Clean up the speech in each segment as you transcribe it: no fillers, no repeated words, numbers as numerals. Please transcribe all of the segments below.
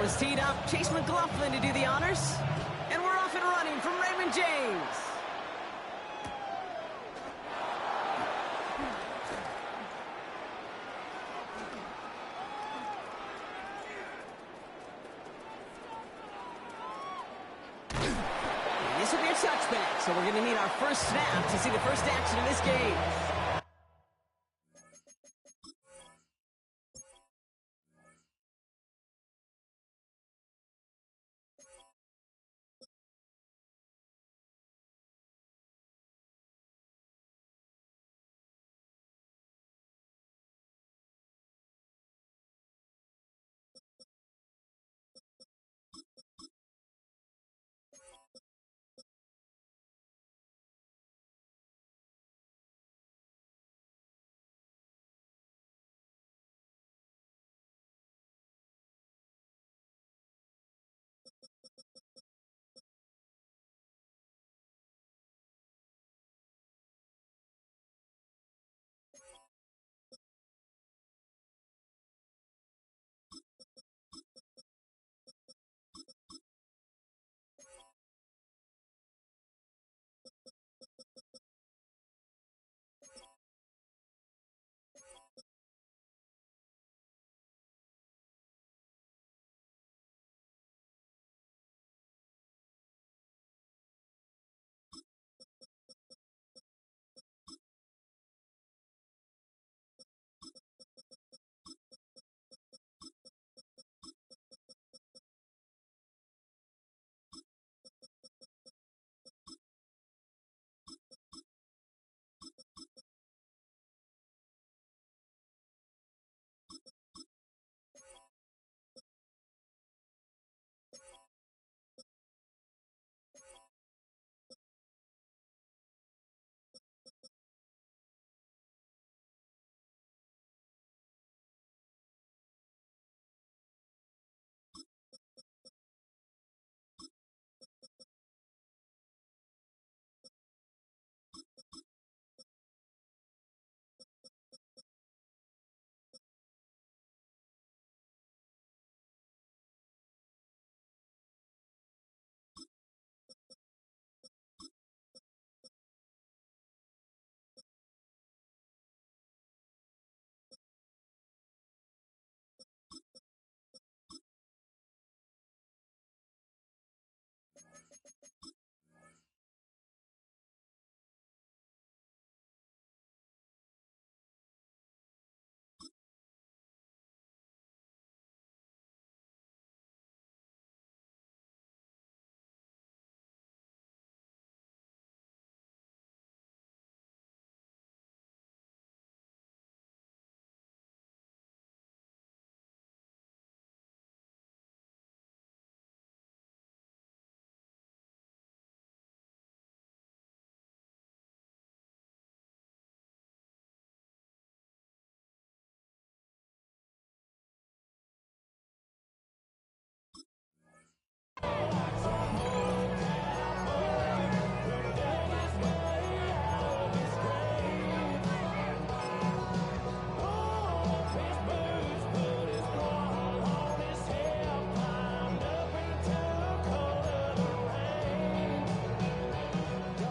is teed up. Chase McLaughlin to do the honors. And we're off and running from Raymond James. And this will be a touchback, so we're going to need our first snap to see the first action in this game.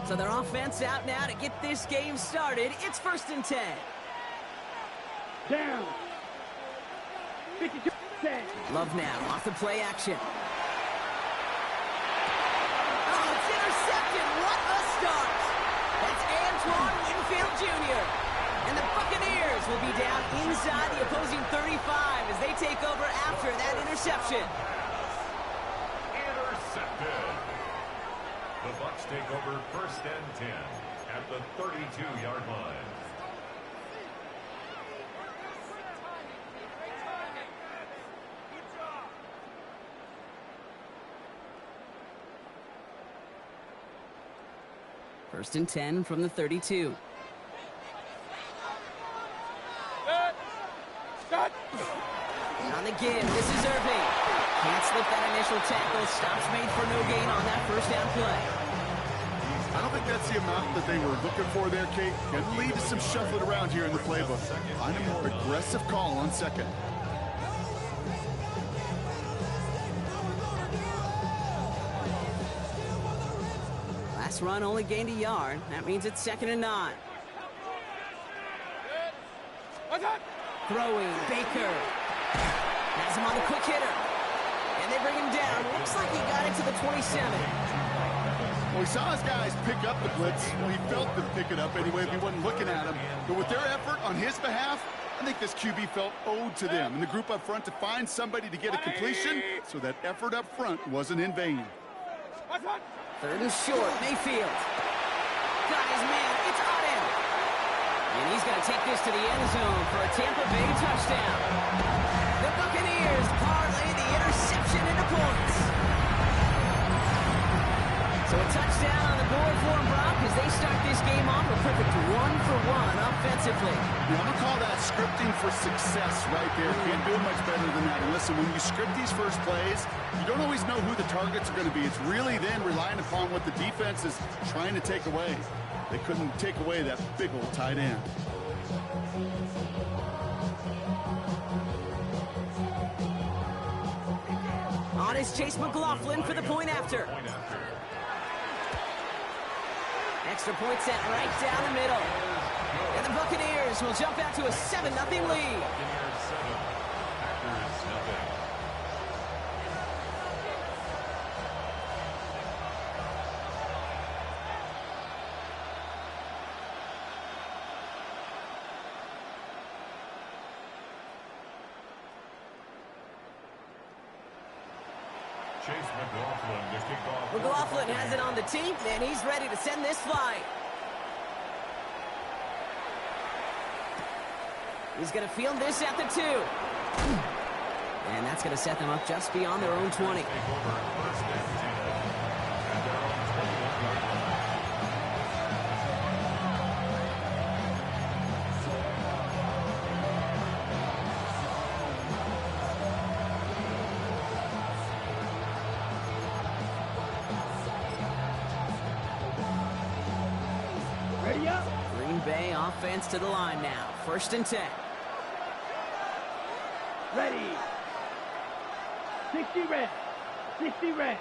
So their offense out now to get this game started. It's 1st and 10. Down. 52. Love now off the play action. Oh, it's intercepted. What a start. That's Antoine Winfield Jr. And the Buccaneers will be down inside the opposing 35 as they take over after that interception. Intercepted. The Bucs take over 1st and 10 at the 32-yard line. First and 10 from the 32. Start. On the give, this is Irving. Can't slip that initial tackle. Stops made for no gain on that first down play. I don't think that's the amount that they were looking for there, Kate. Can lead to some shuffling around here in the playbook. Find a more aggressive call on second. run only gained a yard. That means it's 2nd and 9. Throwing, Baker. Has him on the quick hitter. And they bring him down. Looks like he got it to the 27. Well, he saw his guys pick up the blitz. Well, he felt them pick it up anyway if he wasn't looking at him. But with their effort on his behalf, I think this QB felt owed to them and the group up front to find somebody to get a completion, so that effort up front wasn't in vain. 3rd and short, Mayfield. Got his man, it's Auden. And he's going to take this to the end zone for a Tampa Bay touchdown. The Buccaneers parlay the interception into points. So a touchdown on the board for them, Brock, as they start this game off a perfect 1-for-1 offensively. Yeah, I'm going to call that scripting for success right there. Can't do it much better than that. And listen, when you script these first plays, you don't always know who the targets are going to be. It's really then relying upon what the defense is trying to take away. They couldn't take away that big old tight end. On is Chase McLaughlin for the point after. Extra point set right down the middle. And the Buccaneers will jump out to a 7-0 lead. Chase McLaughlin to kick off. McLaughlin has it on the tee, and he's ready to send this flight. He's going to field this at the 2. And that's going to set them up just beyond their own 20. Take over 1st and 10 at their own 21-yard line. Ready up. Green Bay offense to the line now. 1st and 10. Ready. 60 red. 60 red.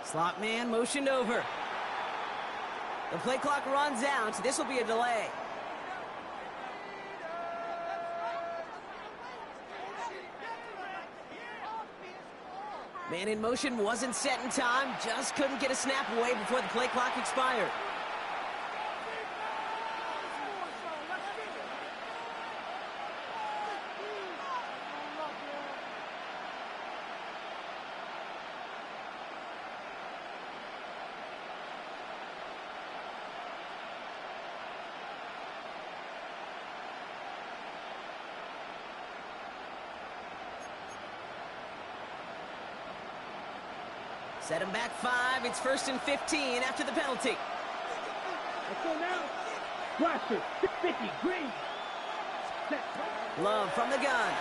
Slot man motioned over. The play clock runs out. This will be a delay. Man in motion wasn't set in time. Just couldn't get a snap away before the play clock expired. Set him back 5. It's 1st and 15 after the penalty. Let's go now. Blaster, 50, green. Set. Love from the gun.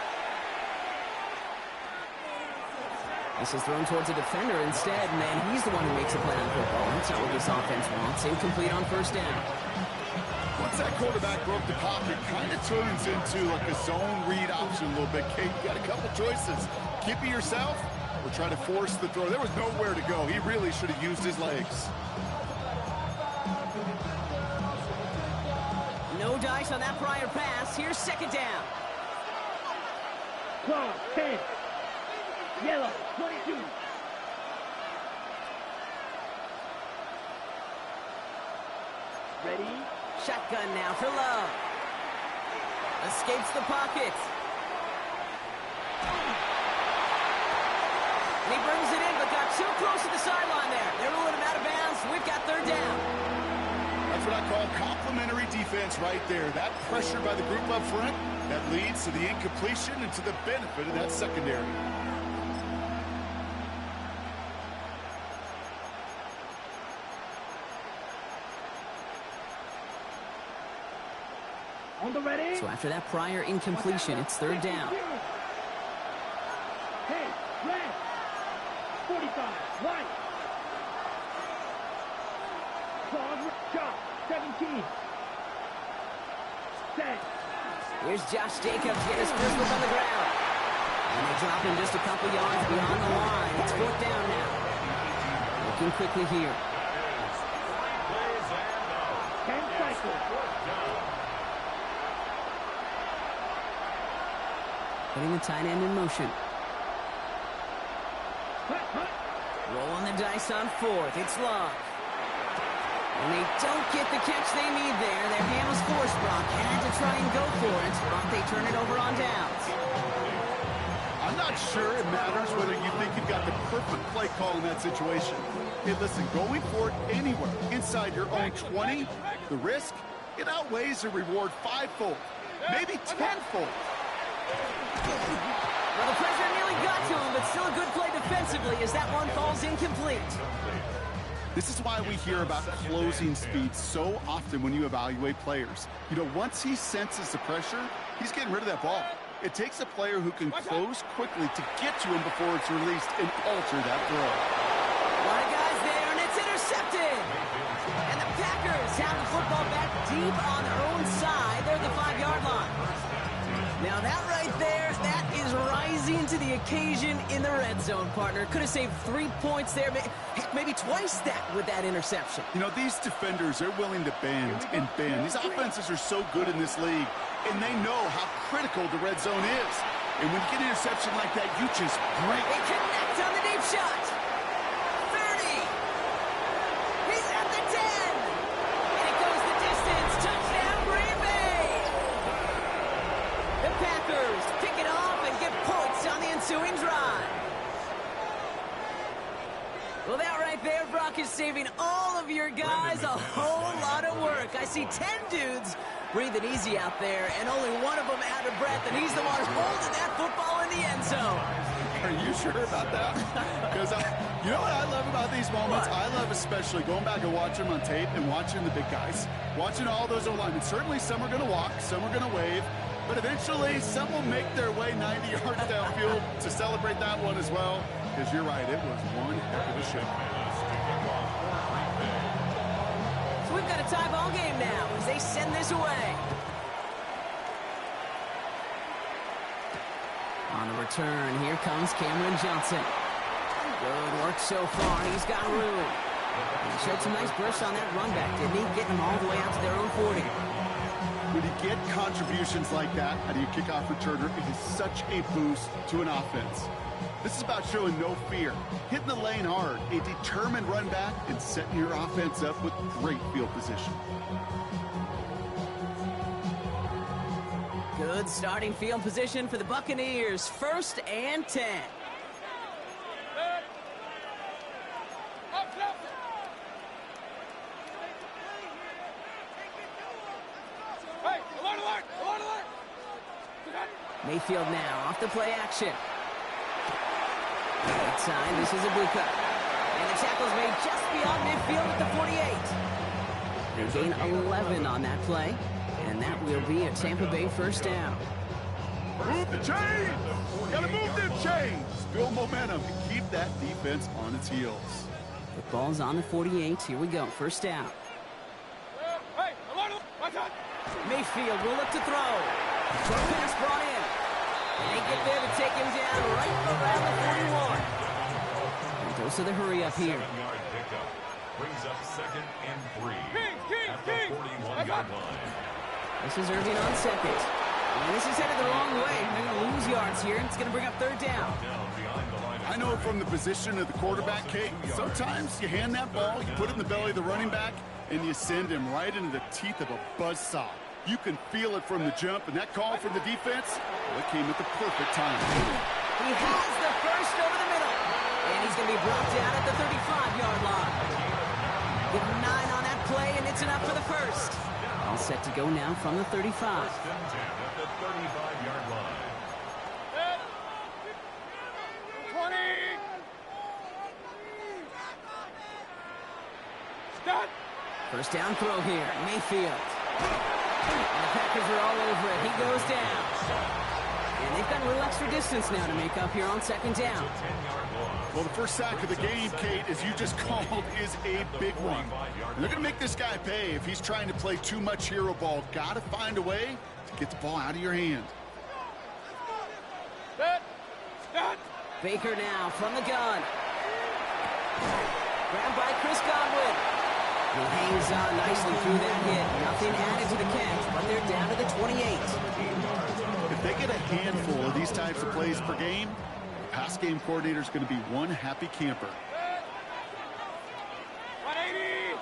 This is thrown towards a defender instead, and then he's the one who makes a play on football. That's not what this offense wants. Incomplete on 1st down. Once that quarterback broke the pocket, kind of turns into like a zone read option a little bit. Kate, you got a couple choices. Keep it yourself or try to force the throw. There was nowhere to go. He really should have used his legs. No dice on that prior pass. Here's 2nd down. 12, 10. Yellow, 22. Ready? Shotgun now for Love. Escapes the pocket. And he brings it in, but got too close to the sideline there. They're ruling him out of bounds. We've got 3rd down. That's what I call complementary defense right there. That pressure by the group up front, that leads to the incompletion and to the benefit of that secondary. On the ready? So after that prior incompletion, it's third down. Hey, red. 45, right. Pause, shot, 17. Set. Here's Josh Jacobs getting his first look on the ground. And they drop him just a couple yards beyond the line. It's fourth down now. Looking quickly here. 10 cycles. Putting the tight end in motion. Rolling the dice on fourth. It's Love. And they don't get the catch they need there. Their hand was forced, Brock. Had to try and go for it. Brock, they turn it over on downs. I'm not sure it matters whether you think you've got the perfect play call in that situation. Hey, listen, going for it anywhere inside your own 20, the risk, it outweighs the reward fivefold, maybe tenfold. Well, the pressure nearly got to him, but still a good play defensively as that one falls incomplete. This is why we hear about closing speed so often when you evaluate players. You know, once he senses the pressure, he's getting rid of that ball. It takes a player who can close quickly to get to him before it's released and alter that throw. A lot of guys there, and it's intercepted. And the Packers have the football back deep on their own side. They're at the 5-yard line. Now that right there, that is rising to the occasion in the red zone, partner. Could have saved 3 points there, maybe twice that with that interception. You know, these defenders, they're willing to bend and bend. These offenses are so good in this league, and they know how critical the red zone is. And when you get an interception like that, you just break. They connect on the deep shot. 30. He's at the 10. And it goes the distance. Touchdown, Green Bay. The Packers pick it off and get points on the ensuing drive. Well, that right there, Brock, is saving all of your guys a whole lot of work. I see 10 dudes breathing easy out there, and only one of them out of breath, and he's the one holding that football in the end zone. Are you sure about that? Because you know what I love about these moments? I love especially going back and watching them on tape and watching the big guys. Watching all those O-linemen. Certainly some are going to walk, some are going to wave, but eventually some will make their way 90 yards downfield to celebrate that one as well. Because you're right, it was one heck of a show. So we've got a tie ball game now as they send this away. On the return, here comes Cameron Johnson. Good work so far. He's got room. He showed some nice bursts on that run back, didn't he? Getting them all the way out to their own 40. When you get contributions like that out of your kickoff returner, it is such a boost to an offense. This is about showing no fear, hitting the lane hard, a determined run back, and setting your offense up with great field position. Good starting field position for the Buccaneers. 1st and 10. Mayfield now off the play action. Outside, this is Ibuka. And the tackle's made just beyond midfield at the 48. They gain 11 on that play. And that will be a Tampa Bay 1st down. Move the chains! Gotta move them chains! Build momentum and keep that defense on its heels. The ball's on the 48. Here we go. 1st down. Mayfield will look to throw. Short pass brought in. And they get there to take him down right around the 41. And goes to the hurry up here. 7-yard pickup brings up 2nd and 3 at the 41-yard line. This is Irving on 2nd. And this is headed the wrong way. They're going to lose yards here. It's going to bring up 3rd down. I know from the position of the quarterback, Kate, sometimes you hand that ball, you put it in the belly of the running back, and you send him right into the teeth of a buzzsaw. You can feel it from the jump, and that call from the defense, well, it came at the perfect time. He has the first over the middle. And he's going to be brought down at the 35-yard line. Give him 9 on that play, and it's enough for the 1st. All set to go now from the 35. 1st and 10 at the 35-yard line. 20. Stop. 1st down throw here. Mayfield. And the Packers are all over it. He goes down. And they've got a little extra distance now to make up here on second down. Well, the first sack of the game, Kate, as you just called, is a big one. They're going to make this guy pay if he's trying to play too much hero ball. Got to find a way to get the ball out of your hand. Baker now from the gun. Grabbed by Chris Godwin. He hangs on nicely through that hit. Nothing added to the catch, but they're down to the 28. If they get a handful of these types of plays per game, the pass game coordinator is going to be one happy camper. 180!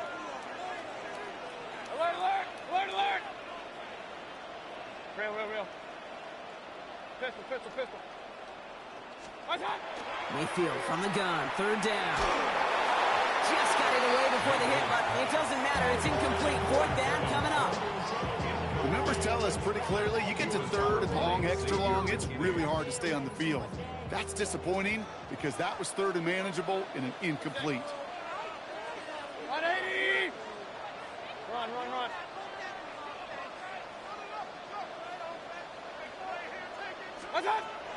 Alert, alert! Alert, alert! Real. Pistol. Mayfield from the gun, third down. Just got it away before the hit, but it doesn't matter. It's incomplete. Fourth down coming up. The numbers tell us pretty clearly, you get to third and long, extra long, it's really hard to stay on the field. That's disappointing because that was third and manageable in an incomplete. 180! Run.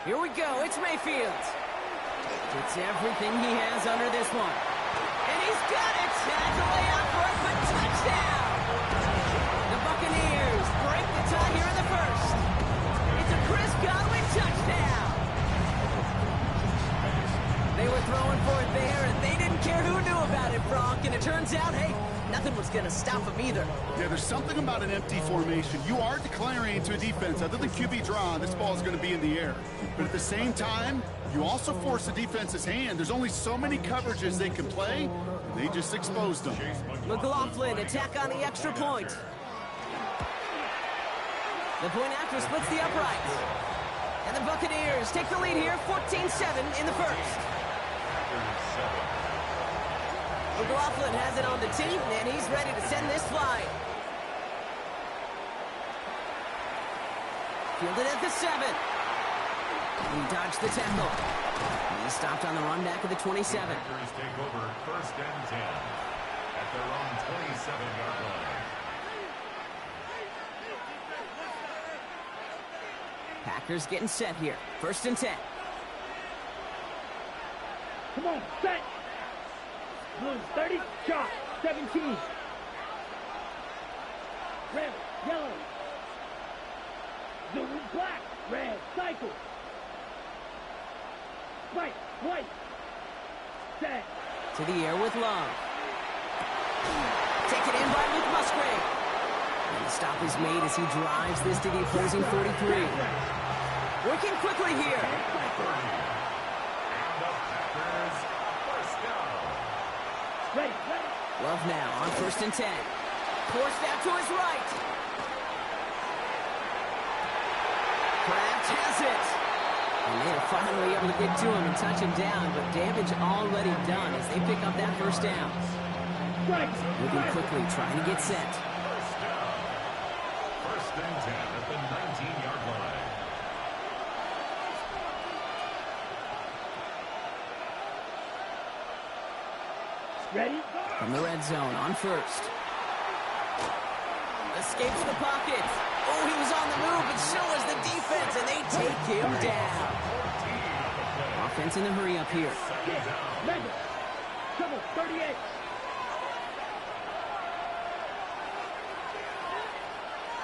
Here we go. It's Mayfield. Gets everything he has under this one. And he's got it. That's a layup for a quick touchdown. The Buccaneers break the tie here in the first. It's a Chris Godwin touchdown. They were throwing for it there, and they didn't care who knew about it, Brock. And it turns out, hey, nothing was going to stop them either. Yeah, there's something about an empty formation. You are declaring to a defense, other than QB draw, this ball is going to be in the air. But at the same time, you also force the defense's hand. There's only so many coverages they can play, and they just exposed them. McLaughlin attack on the extra point. The point after splits the uprights. And the Buccaneers take the lead here, 14-7 in the first. McLaughlin has it on the team, and he's ready to send this flying. Fielded at the 7. He dodged the tackle. He stopped on the run back of the 27. Packers take over first and 10 at their own 27-yard line. Packers getting set here. First and 10. Come on, set! Blue 30, shot, 17. Red, yellow. Blue, black, red, cycle. White, set. To the air with Love. Taken in by Luke Musgrave. And the stop is made as he drives this to the opposing 43. Working quickly here. Ready. Love now on first and 10. Forced out to his right. Kraft has it. And they are finally able to get to him and touch him down, but damage already done as they pick up that first down. Moving quickly, trying to get set. First and 10 at the 19-yard line. Ready? From the red zone on first. Escapes the pocket. Oh, he was on the move, but so was the defense, and they take him down. Offense in the hurry up here. Ready. Trouble, 38.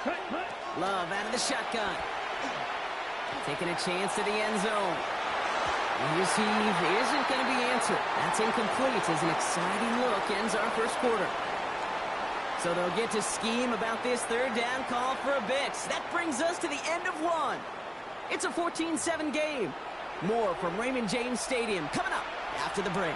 Cut. Love out of the shotgun. Taking a chance at the end zone. The receive isn't going to be answered. That's incomplete as an exciting look ends our first quarter. So they'll get to scheme about this third down call for a bit. That brings us to the end of one. It's a 14-7 game. More from Raymond James Stadium coming up after the break.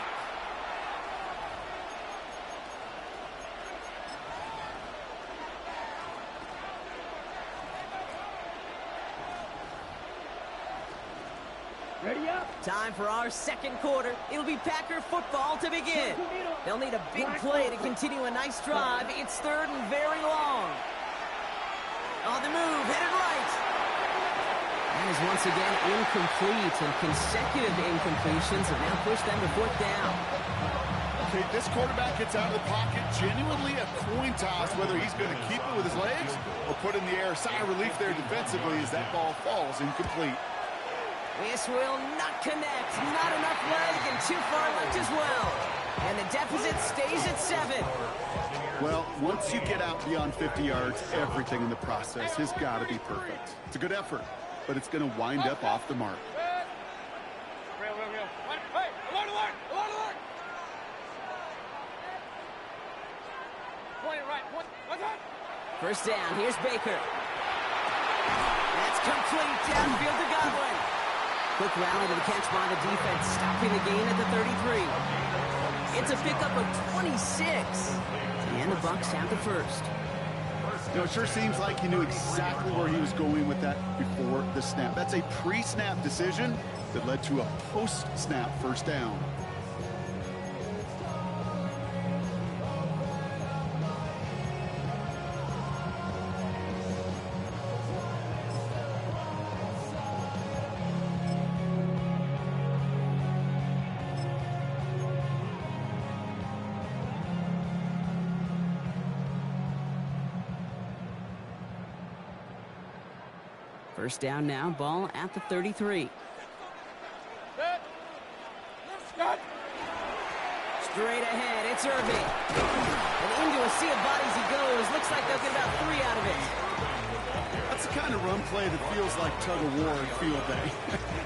Ready up. Time for our second quarter. It'll be Packer football to begin. They'll need a big play to continue a nice drive. It's third and very long. On the move, headed right. That is once again incomplete, and consecutive incompletions have now pushed them to fourth down. Okay, this quarterback gets out of the pocket, genuinely a coin toss whether he's going to keep it with his legs or put it in the air. Sigh of relief there defensively as that ball falls incomplete. This will not connect. Not enough leg and too far left as well. And the deficit stays at 7. Well, once you get out beyond 50 yards, everything in the process has got to be perfect. It's a good effort, but it's going to wind up off the mark. First down, here's Baker. That's complete, downfield to Godwin. Quick rally to the catch by the defense, stopping the gain at the 33. It's a pickup of 26. And the Bucs have the first. You know, it sure seems like he knew exactly where he was going with that before the snap. That's a pre-snap decision that led to a post-snap first down. First down now, ball at the 33. Straight ahead, it's Irving. And into a sea of bodies he goes. Looks like they'll get about 3 out of it. That's the kind of run play that feels like tug-of-war in field day.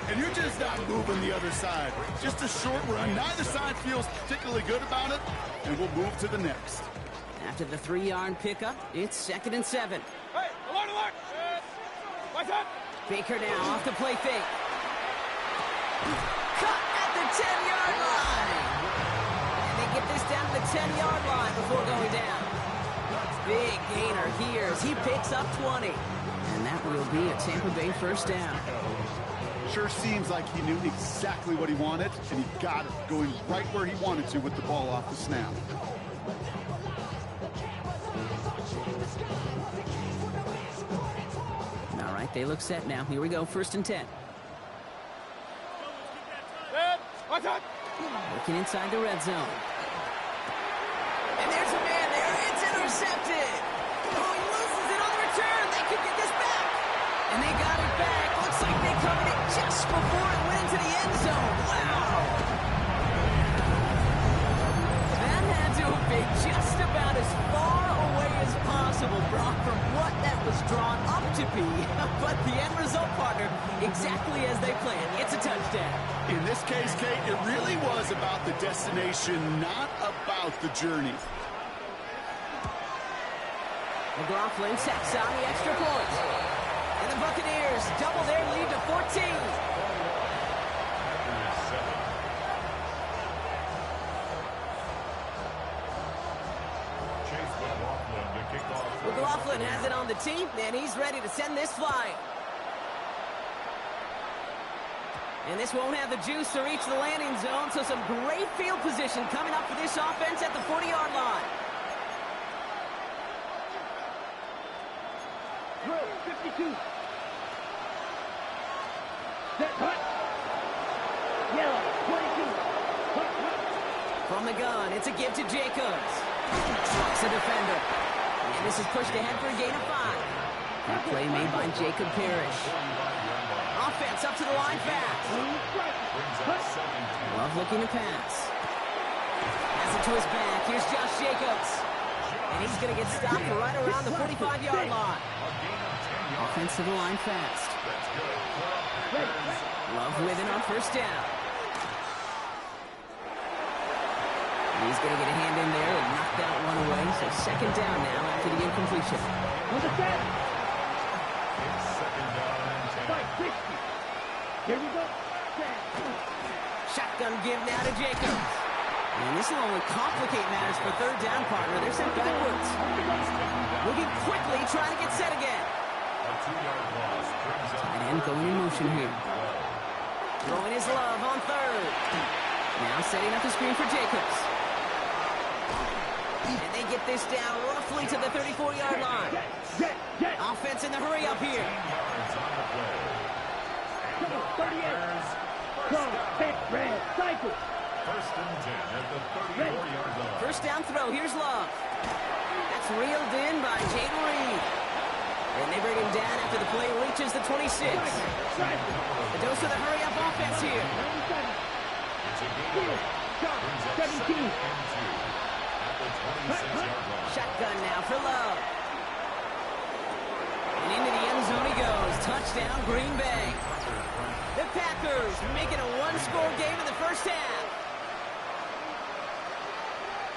And you're just not moving the other side. Just a short run. Neither side feels particularly good about it. And we'll move to the next. After the 3-yard pickup, it's 2nd and 7. Hey, alert! Baker now off the play fake. Cut at the 10-yard line. And they get this down to the 10-yard line before going down. Big gainer here as he picks up 20. And that will be a Tampa Bay first down. Sure seems like he knew exactly what he wanted, and he got it, going right where he wanted to with the ball off the snap. All right, they look set now. Here we go, 1st and 10. Looking inside the red zone. And there's a man there. It's intercepted. Oh, he loses it on the return. They could get this back. And they got it back. Looks like they covered it just before it went into the end zone. Wow. That had to have been just about as far away as possible, Brock, from what that was drawn up to be. But the end result, partner, exactly as they planned. It's a touchdown. In this case, Kate, it really was about the destination, not about the journey. McLaughlin sets on the extra point. And the Buccaneers double their lead to 14. McLaughlin has it on the team, and he's ready to send this flying. And this won't have the juice to reach the landing zone, so some great field position coming up for this offense at the 40-yard line. Throw, 52. Set, hut. Yellow, 22. Hut, hut. From the gun, it's a give to Jacobs. Trucks a defender. And this is pushed ahead for a gain of 5. That play made by Jacob Parrish. Offense up to the line fast. Love looking to pass. Pass it to his back. Here's Josh Jacobs. And he's going to get stopped right around the 45-yard line. Offense to the line fast. Love with it on 1st down. He's going to get a hand in there and knock that one away. So 2nd down now after the incompletion. Here we go. Shotgun give now to Jacobs. And this will only complicate matters for 3rd down, partner. They're sent backwards. Moving quickly, trying to get set again. Tight end going in motion here. Throwing his love on 3rd. Now setting up the screen for Jacobs. And they get this down roughly to the 34-yard line. Offense in the hurry up here. 38. Go, pick, red, cycle. 1st and 10 at the 34-yard line. First down throw. Here's Love. That's reeled in by Jaden Reed. And they bring him down after the play reaches the 26. The dose of the hurry-up offense here. It's a gain of 8. Brings up 2nd and 2 at the 26-yard line. Shotgun now for Love. And into the end zone he goes. Touchdown, Green Bay. The Packers making a one-score game in the first half.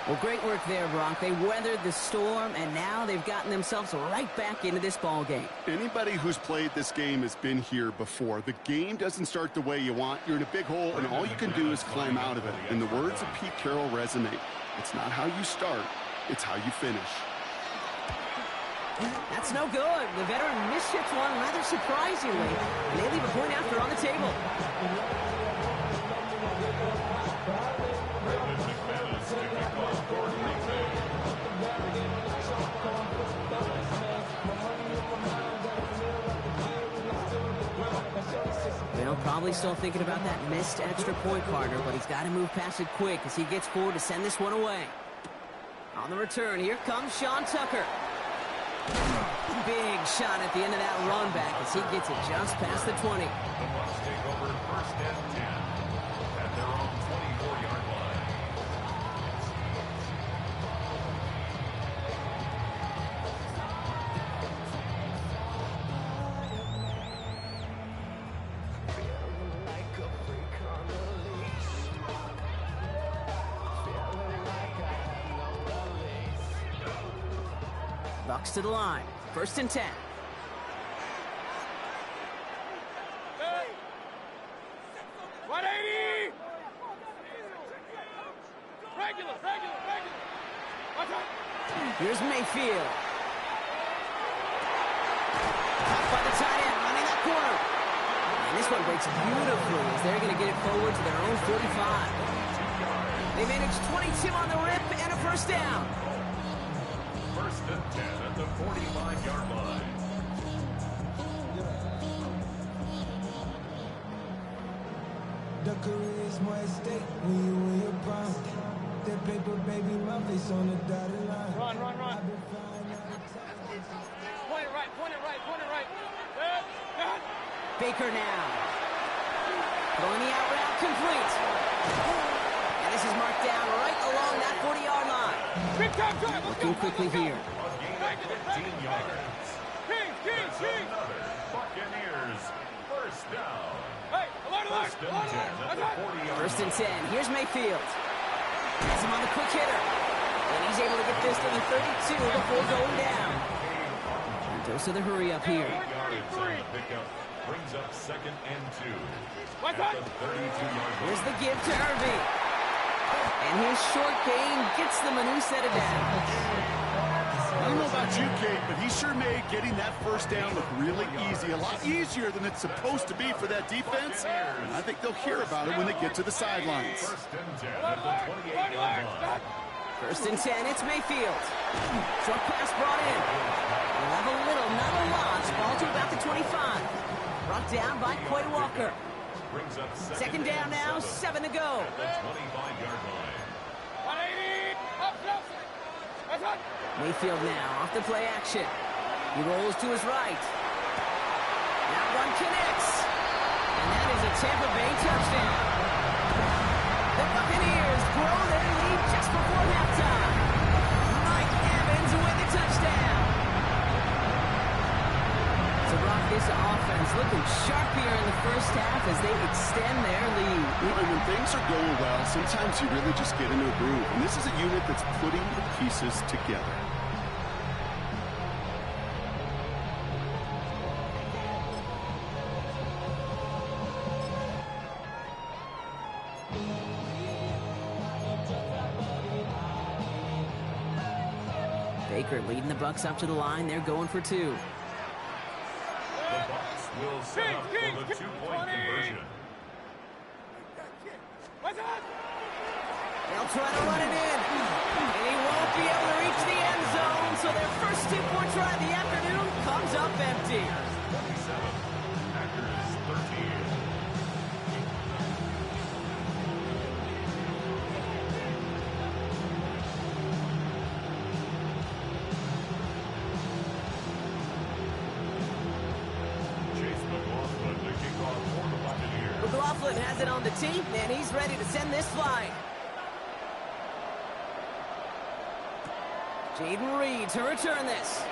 Well, great work there, Brock. They weathered the storm, and now they've gotten themselves right back into this ball game. Anybody who's played this game has been here before. The game doesn't start the way you want. You're in a big hole, and all you can do is climb out of it. And the words of Pete Carroll resonate. It's not how you start, it's how you finish. That's no good. The veteran mishits one rather surprisingly, and they leave a point after on the table. Well, probably still thinking about that missed extra point, partner, but he's got to move past it quick as he gets forward to send this one away. On the return, here comes Sean Tucker. Big shot at the end of that run back as he gets it just past the 20. The Bucs take over 1st and 10 at their own 24-yard line. Bucs to the line. 1st and 10. Hey! 180! Regular. Watch out! Here's Mayfield. Caught by the tight end, running that corner. And this one breaks beautifully as they're going to get it forward to their own 45. They managed 22 on the rip and a first down. 1st and 10 at the 45-yard line. The career is my estate when you in your prime. That paper, baby, my face on the dotted line. Run. I've been flying out of Point it right. Good. Baker now. Throwing the out route complete. And this is marked down right along that 40-yard line. Big time drive. Looking quickly here. A gain of 15 yards. That's another Buccaneers first down. Hey, alert. 1st and 10 at the 40-yard 1st and line. 10. Here's Mayfield. Has him on the quick hitter. And he's able to get this to the 32 before going down. And dose of the hurry up here. 8 yards on the pickup. Brings up 2nd and 2 What's at that? the 32-yard Here's line. the give to Irving. And his short gain gets them a new set of downs. I don't know about you, Kate, but he sure made getting that first down look really easy. A lot easier than it's supposed to be for that defense. And I think they'll hear about it when they get to the sidelines. 1st and 10 at the 28-yard line. 1st and 10, it's Mayfield. Short pass brought in. We'll have a little, not a lot. Ball to about the 25. Brought down by Quay Walker. Brings up 2nd down now, 7 to go. at the 25-yard line. 180. Up. That's it. Mayfield now off the play action. He rolls to his right. That one connects. And that is a Tampa Bay touchdown. The Buccaneers grow their lead just before halftime. Mike Evans with the touchdown. So Brock, this offense looking sharp here in the first half as they extend their lead. And when things are going well, sometimes you really just get into a groove. And this is a unit that's putting the pieces together. Baker leading the Bucs up to the line. They're going for 2. The Bucs will set up for the 2-point conversion. What's that? They'll try to run it in. And he won't be able to reach the end zone. So their first 2-point try of the afternoon comes up empty. 27, Packers 13. Coughlin has it on the tee, and he's ready to send this flying. Jaden Reed to return this.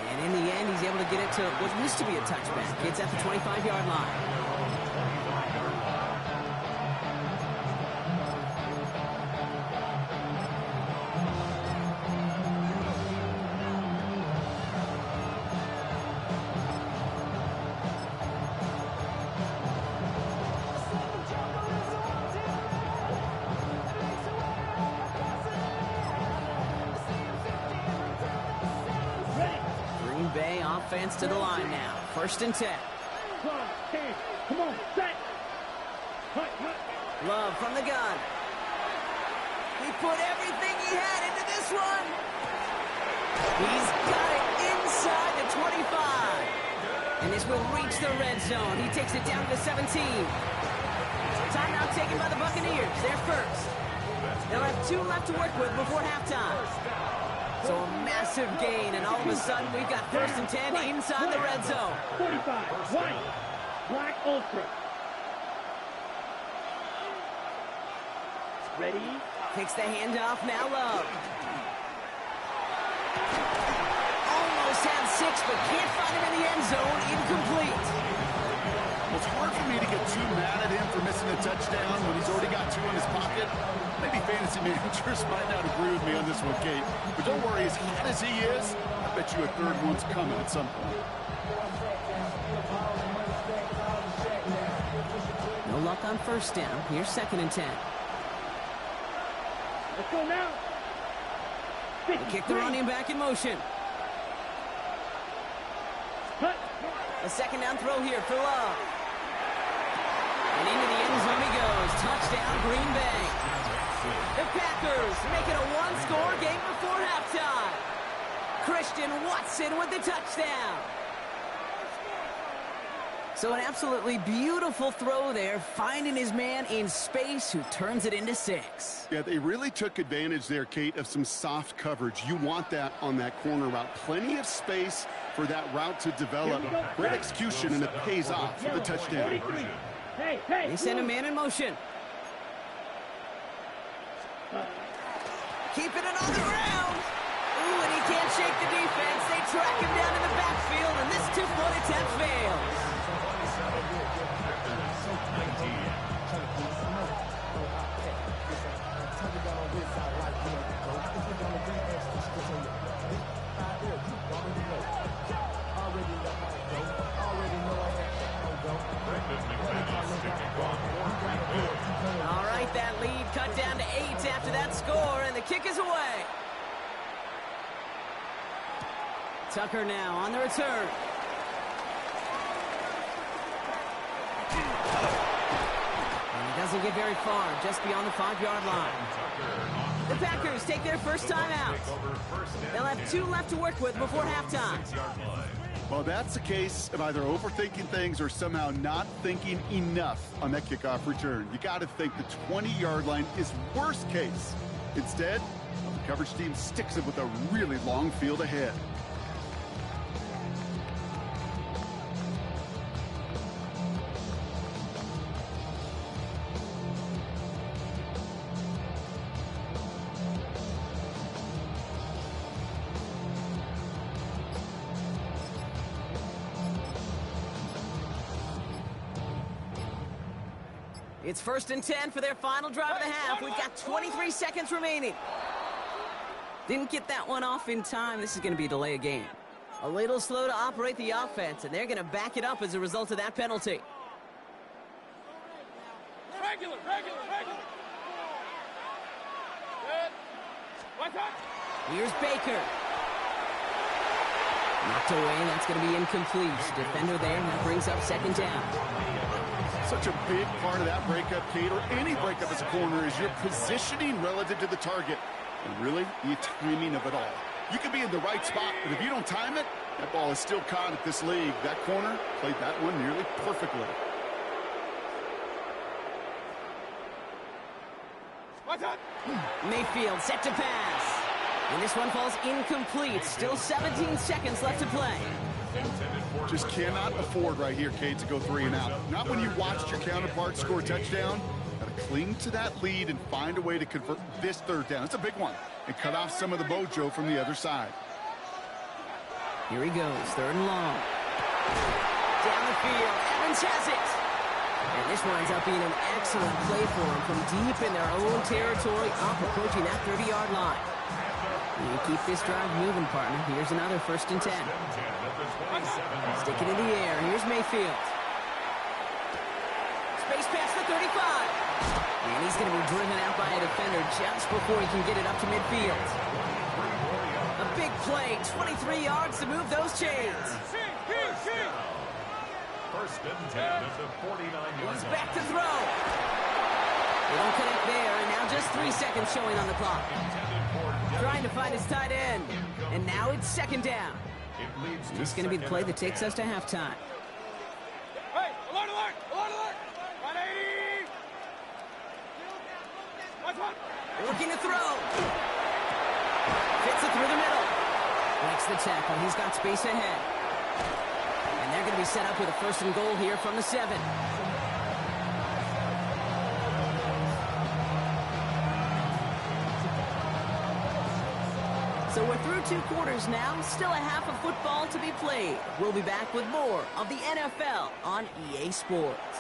And in the end, he's able to get it to what used to be a touchback. It's at the 25-yard line. Offense to the line now. 1st and 10. Come on, set. Love from the gun. He put everything he had into this one. He's got it inside the 25. And this will reach the red zone. He takes it down to the 17. Timeout taken by the Buccaneers. They're first. They'll have 2 left to work with before halftime. So a massive gain, and all of a sudden we've got 1st and 10 inside the red zone. 45, white, black ultra. Ready? Takes the handoff, now Love. Almost had 6, but can't find him in the end zone. Incomplete. Well, it's hard for me to get too mad at him for missing a touchdown when he's already got 2 in his pocket. Maybe fantasy managers might not agree with me on this one, Kate. But don't worry, as hot as he is, I bet you a 3rd one's coming at some point. No luck on 1st down. Here's 2nd and 10. Let's go now. They kick the running back in motion. A 2nd down throw here for Love. And into the end zone he goes. Touchdown, Green Bay. The Packers make it a 1-score game before halftime. Christian Watson with the touchdown. So an absolutely beautiful throw there, finding his man in space who turns it into 6. Yeah, they really took advantage there, Kate, of some soft coverage. You want that on that corner route. Plenty of space for that route to develop. Great execution, and it pays off for the touchdown. They send a man in motion. Keeping it on the ground. Ooh, and he can't shake the defense. They track him down in the backfield, and this 2-point attempt fails. All right, that lead cut down to 8 after that score, and the kick is away. Tucker now on the return. And he doesn't get very far, just beyond the 5-yard line. The Packers take their first time out. They'll have 2 left to work with before halftime. Well, that's a case of either overthinking things or somehow not thinking enough on that kickoff return. You got to think the 20-yard line is worst case. Instead, the coverage team sticks it with a really long field ahead. It's 1st and 10 for their final drive of the half. We've got 23 seconds remaining. Didn't get that one off in time. This is going to be a delay of game. A little slow to operate the offense, and they're going to back it up as a result of that penalty. Regular. Good. What's up? Here's Baker. Knocked away, that's going to be incomplete. Defender there, and that brings up 2nd down. Such a big part of that breakup, Kate, or any breakup as a corner, is your positioning relative to the target. And really, the timing of it all. You can be in the right spot, but if you don't time it, that ball is still caught at this league. That corner played that one nearly perfectly. What's up? Mayfield set to pass. And this one falls incomplete. Still 17 seconds left to play. Intended for Just cannot afford right here, Kate, to go 3 and out. Not when you watched your counterpart score a touchdown. Got to cling to that lead and find a way to convert this 3rd down. It's a big one. And cut off some of the mojo from the other side. Here he goes, 3rd and long. Down the field, Evans has it. And this winds up being an excellent play for them from deep in their own territory, up approaching that 30-yard line. You keep this drive moving, partner. Here's another 1st and 10. Stick it in the air. Here's Mayfield. Space past the 35. And he's going to be driven out by a defender just before he can get it up to midfield. A big play, 23 yards to move those chains. 1st and 10 at the 49-yard line. He's back to throw. They don't connect there, and now just 3 seconds showing on the clock. Trying to find his tight end, and now it's 2nd down. This is going to be the play that takes us to halftime. Hey, alert, alert, alert, alert. 180. Looking to throw. Fits it through the middle. Breaks the tackle. He's got space ahead. And they're going to be set up with a 1st and goal here from the 7. So we're through 2 quarters now. Still a half of football to be played. We'll be back with more of the NFL on EA Sports.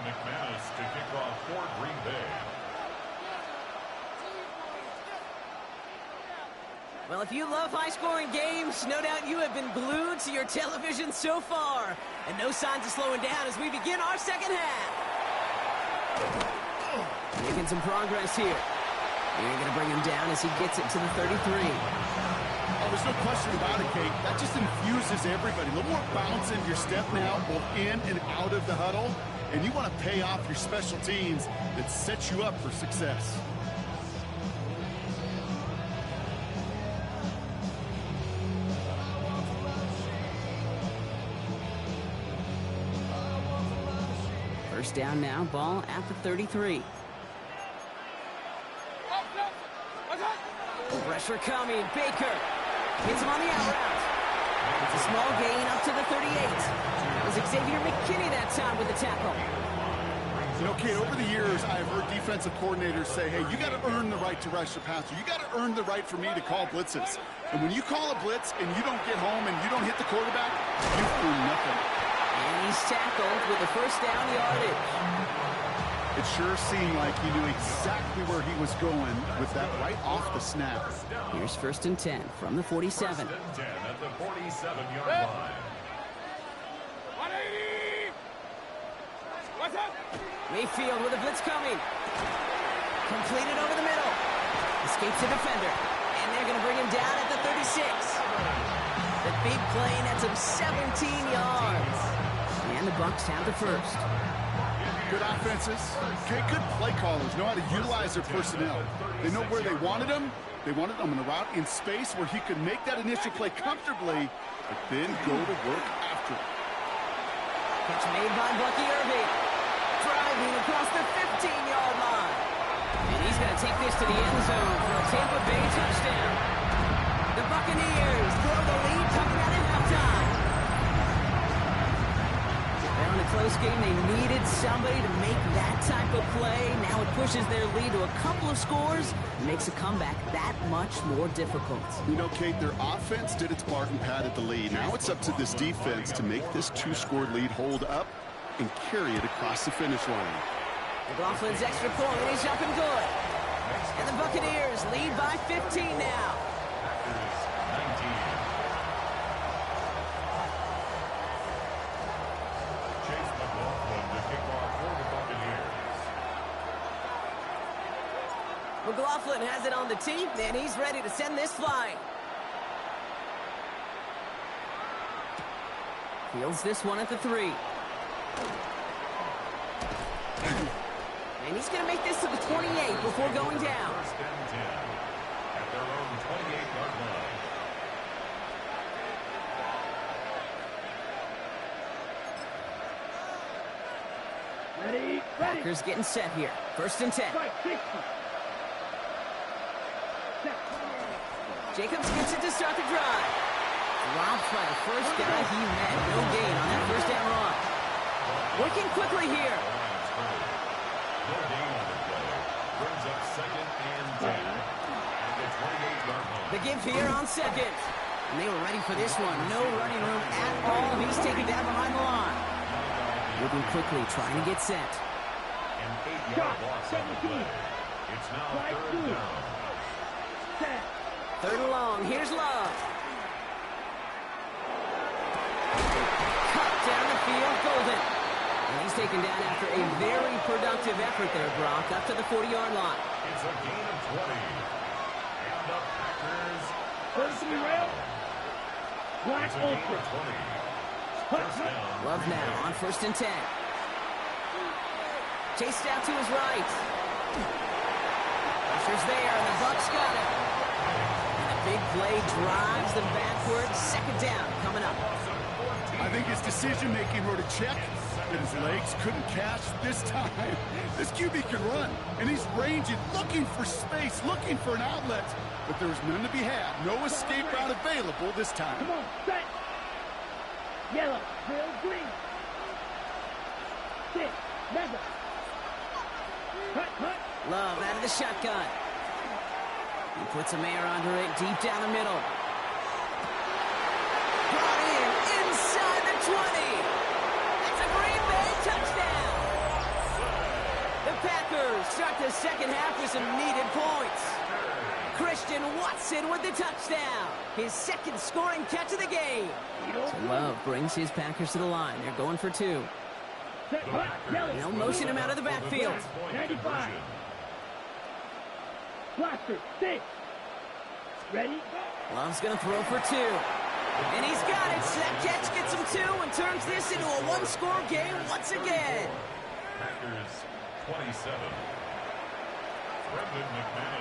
McManus to kick off for Green Bay. Well, if you love high-scoring games, no doubt you have been glued to your television so far. And no signs of slowing down as we begin our 2nd half. Making some progress here. You're going to bring him down as he gets it to the 33. Oh, there's no question about it, Kate. That just infuses everybody. A little more bounce in your step now, both in and out of the huddle. And you want to pay off your special teams that sets you up for success. First down now, ball at the 33. Pressure coming, Baker hits him on the out route. It's a small gain up to the 38. It was Xavier McKinney that time with the tackle. You know, Kate, over the years, I've heard defensive coordinators say, hey, you got to earn the right to rush the passer. You got to earn the right for me to call blitzes. And when you call a blitz and you don't get home and you don't hit the quarterback, you've earned nothing. And he's tackled with the 1st down yardage. It sure seemed like he knew exactly where he was going with that right off the snap. Here's 1st and 10 from the 47. 1st and 10 at the 47-yard line. 180. What's up? Mayfield with a blitz coming. Completed over the middle. Escapes the defender. And they're going to bring him down at the 36. The big play nets him 17 yards. And the Bucs have the 1st. Good offenses, good play callers know how to utilize their personnel. They know where they wanted them. They wanted them in a route in space where he could make that initial play comfortably, but then go to work after it. Catch made by Bucky Irving. Driving across the 15-yard line. And he's going to take this to the end zone for a Tampa Bay touchdown. The Buccaneers throw the lead coming out at halftime. In a close game, they needed somebody to make that type of play. Now it pushes their lead to a couple of scores and makes a comeback that much more difficult. You know, Kate, their offense did its part and padded the lead. Now it's up to this defense to make this 2-score lead hold up and carry it across the finish line. McLaughlin's extra point is up and good. And the Buccaneers lead by 15 now. McLaughlin has it on the tee, and he's ready to send this flying. Fields this one at the 3. And he's going to make this to the 28 before going down. First and 10 at their own 28-yard line. Ready. Packers getting set here. First and 10. Jacobs gets it to start the drive. Dropped by the first guy he met. No gain on that first down run. Working quickly here. No gain on the play. Brings up second and 10 at the 28-yard line. The give here on second. And they were ready for this one. No running room at all. He's taken down behind the line. Moving quickly, trying to get set. An 8-yard loss on the play. It's now third down. Third and long. Here's Love. Cut down the field. Golden. And he's taken down after a very productive effort there, Brock, up to the 40-yard line. It's a gain of 20. And the Packers First and rail. Black It's a gain ultra. of 20. First down. Love now on first and 10. Chased out to his right. Pressure's there, and the Bucs got it. And a big play drives them backwards. Second down coming up. I think his decision-making wrote a check that his legs couldn't catch this time. This QB can run, and he's ranging, looking for space, looking for an outlet. But there's none to be had. No escape route available this time. Come on, set. Yellow, real green. Six, mega. Cut. Love out of the shotgun. He puts a man under it deep down the middle. Brought in inside the 20. It's a Green Bay touchdown. The Packers start the second half with some needed points. Christian Watson with the touchdown. His second scoring catch of the game. So Love brings his Packers to the line. They're going for 2. Set, hut, yellow. They'll motion him out of the backfield. 95. Blaster, 6. Ready? Love's going to throw for 2. And he's got it. That catch gets him 2 and turns this into a one-score game once again. Packers 27.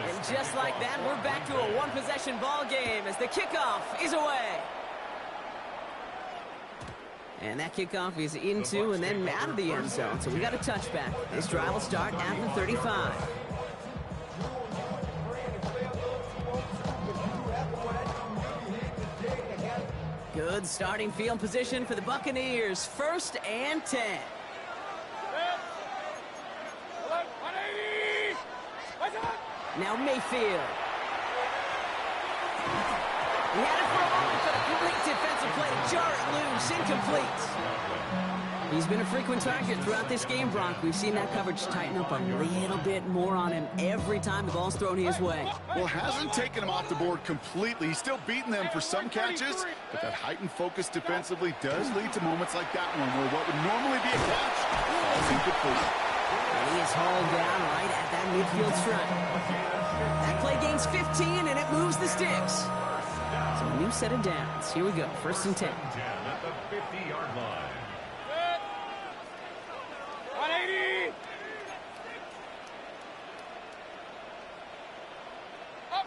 And just like that, we're back to a one-possession ball game as the kickoff is away. And that kickoff is into and then out of the end zone. So we got a touchback. This drive will start at the 35. Good starting field position for the Buccaneers. First and 10. 180. What's up? Now Mayfield. He had it for a moment, but a complete defensive play to jar it loose. Incomplete. He's been a frequent target throughout this game, Brock. We've seen that coverage tighten up a little bit more on him every time the ball's thrown his way. Well, hasn't taken him off the board completely. He's still beating them for some catches, but that heightened focus defensively does lead to moments like that one where what would normally be a catch falls incomplete. And he is hauled down right at that midfield stripe. That play gains 15, and it moves the sticks. So a new set of downs. Here we go. First and 10. 10 at the 50-yard line. 180. Up,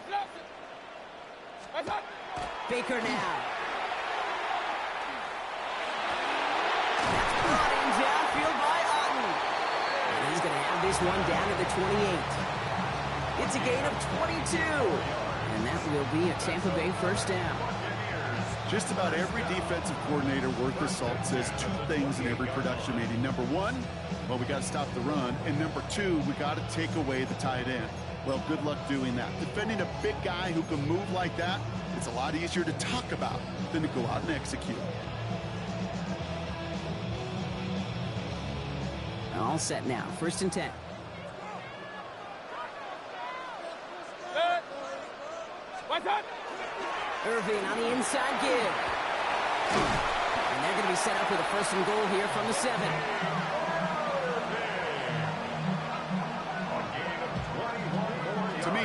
what's up? Baker now. That's brought in downfield by Otten. And he's going to have this one down at the 28. It's a gain of 22. And that will be a Tampa Bay first down. Just about every defensive coordinator worth their salt says 2 things in every production meeting. Number 1, well, we got to stop the run. And number 2, we got to take away the tight end. Well, good luck doing that. Defending a big guy who can move like that, it's a lot easier to talk about than to go out and execute. All set now. First and 10. What's up? Irving on the inside give. And they're going to be set up with a first and goal here from the 7. To me,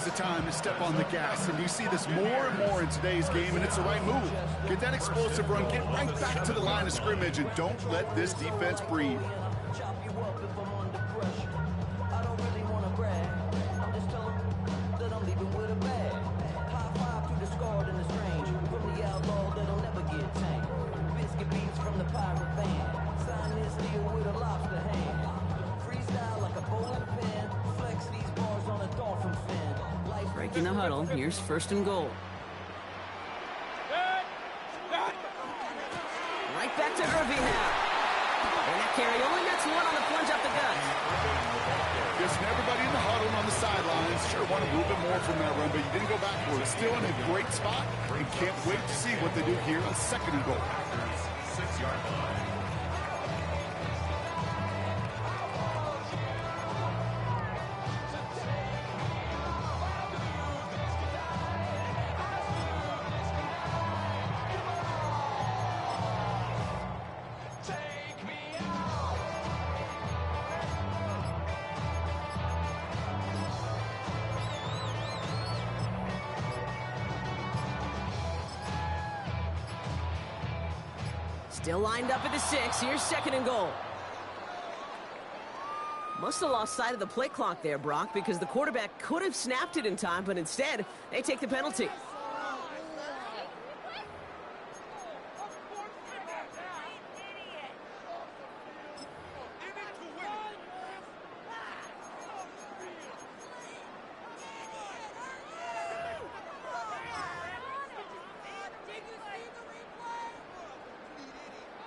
the time to step on the gas, and you see this more and more in today's game, and it's the right move. Get that explosive run, get right back to the line of scrimmage, and don't let this defense breathe. Breaking the huddle. Here's first and goal. Right back to Irving now. And that carry only gets one on the plunge up the gut. Just everybody in the huddle on the sidelines. Sure, want to move it more from that run, but you didn't go backwards. Still in a great spot. And can't wait to see what they do here on second and goal. 6-yard line. Still lined up at the 6. Here's second and goal. Must have lost sight of the play clock there, Brock, because the quarterback could have snapped it in time, but instead, they take the penalty.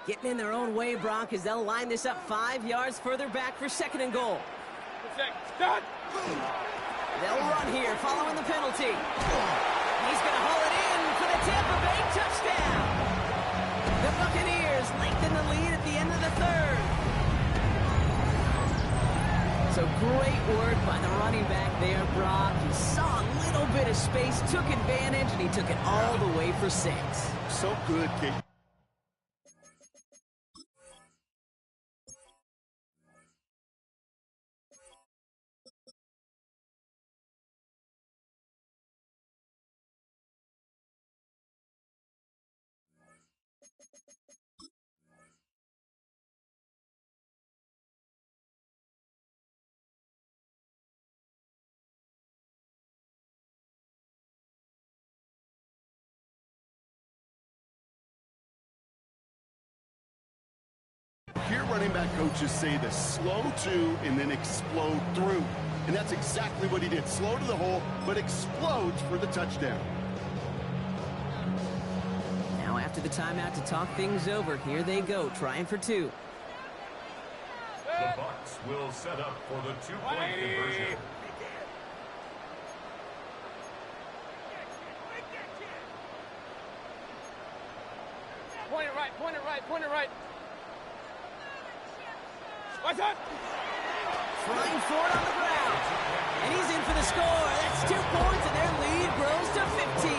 Getting in their own way, Brock, as they'll line this up 5 yards further back for second and goal. They'll run here following the penalty. He's going to haul it in for the Tampa Bay touchdown. The Buccaneers lengthen the lead at the end of the third. So great work by the running back there, Brock. He saw a little bit of space, took advantage, and he took it all the way for 6. So good, Kate. Here running back coaches say the slow to and then explode through. And that's exactly what he did. Slow to the hole, but explodes for the touchdown. Now after the timeout to talk things over, here they go, trying for 2. The Bucs will set up for the 2-point conversion. Point it right, point it right, point it right. What's up? Flying forward on the ground. And he's in for the score. That's 2 points, and their lead grows to 15.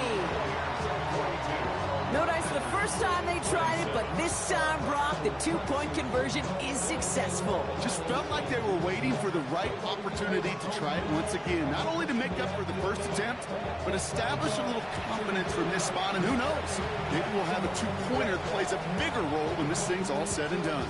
No dice the first time they tried it, but this time, Brock, the 2-point conversion is successful. Just felt like they were waiting for the right opportunity to try it once again. Not only to make up for the first attempt, but establish a little confidence from this spot. And who knows, maybe we'll have a 2-pointer that plays a bigger role when this thing's all said and done.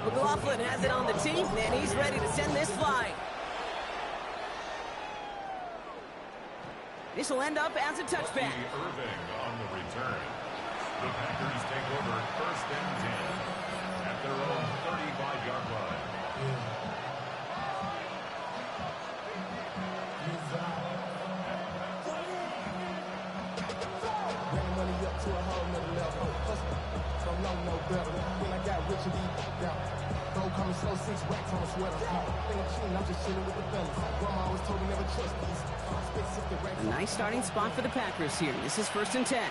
McLaughlin has it on the tee, and he's ready to send this flying. This will end up as a touchback. Irving on the return. The Packers take over first and 10 at their own 35-yard line. A nice starting spot for the Packers here. This is first and 10.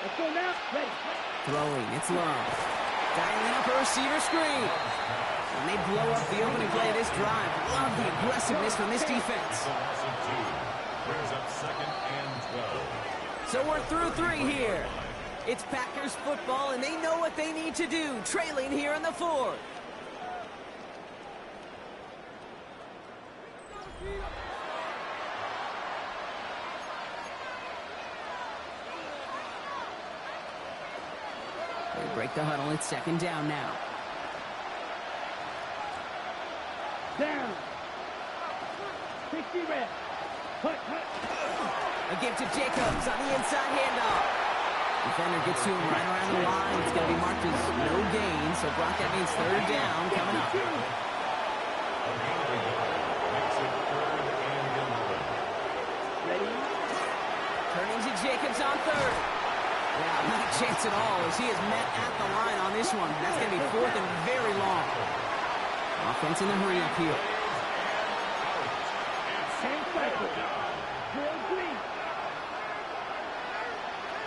Let's go now. Ready. Throwing, it's Love. Dialing up a receiver screen. And they blow up the opening play of this drive. Love the aggressiveness from this defense. The loss of 2 brings up 2nd and 12. So we're through 3 here. It's Packers football, and they know what they need to do, trailing here in the 4th. They break the huddle. It's 2nd down now. Down. 60 reps. Hut. A give to Jacobs on the inside handoff. Defender gets to him right around the line. It's going to be marked as no gain, so Brock, that means 3rd down coming up. Makes it 3rd and 11. Ready? Turning to Jacobs on 3rd. Yeah, not a chance at all as he is met at the line on this one. That's going to be 4th and very long. Offense in the hurry-up here. Hand cycle. Drill green.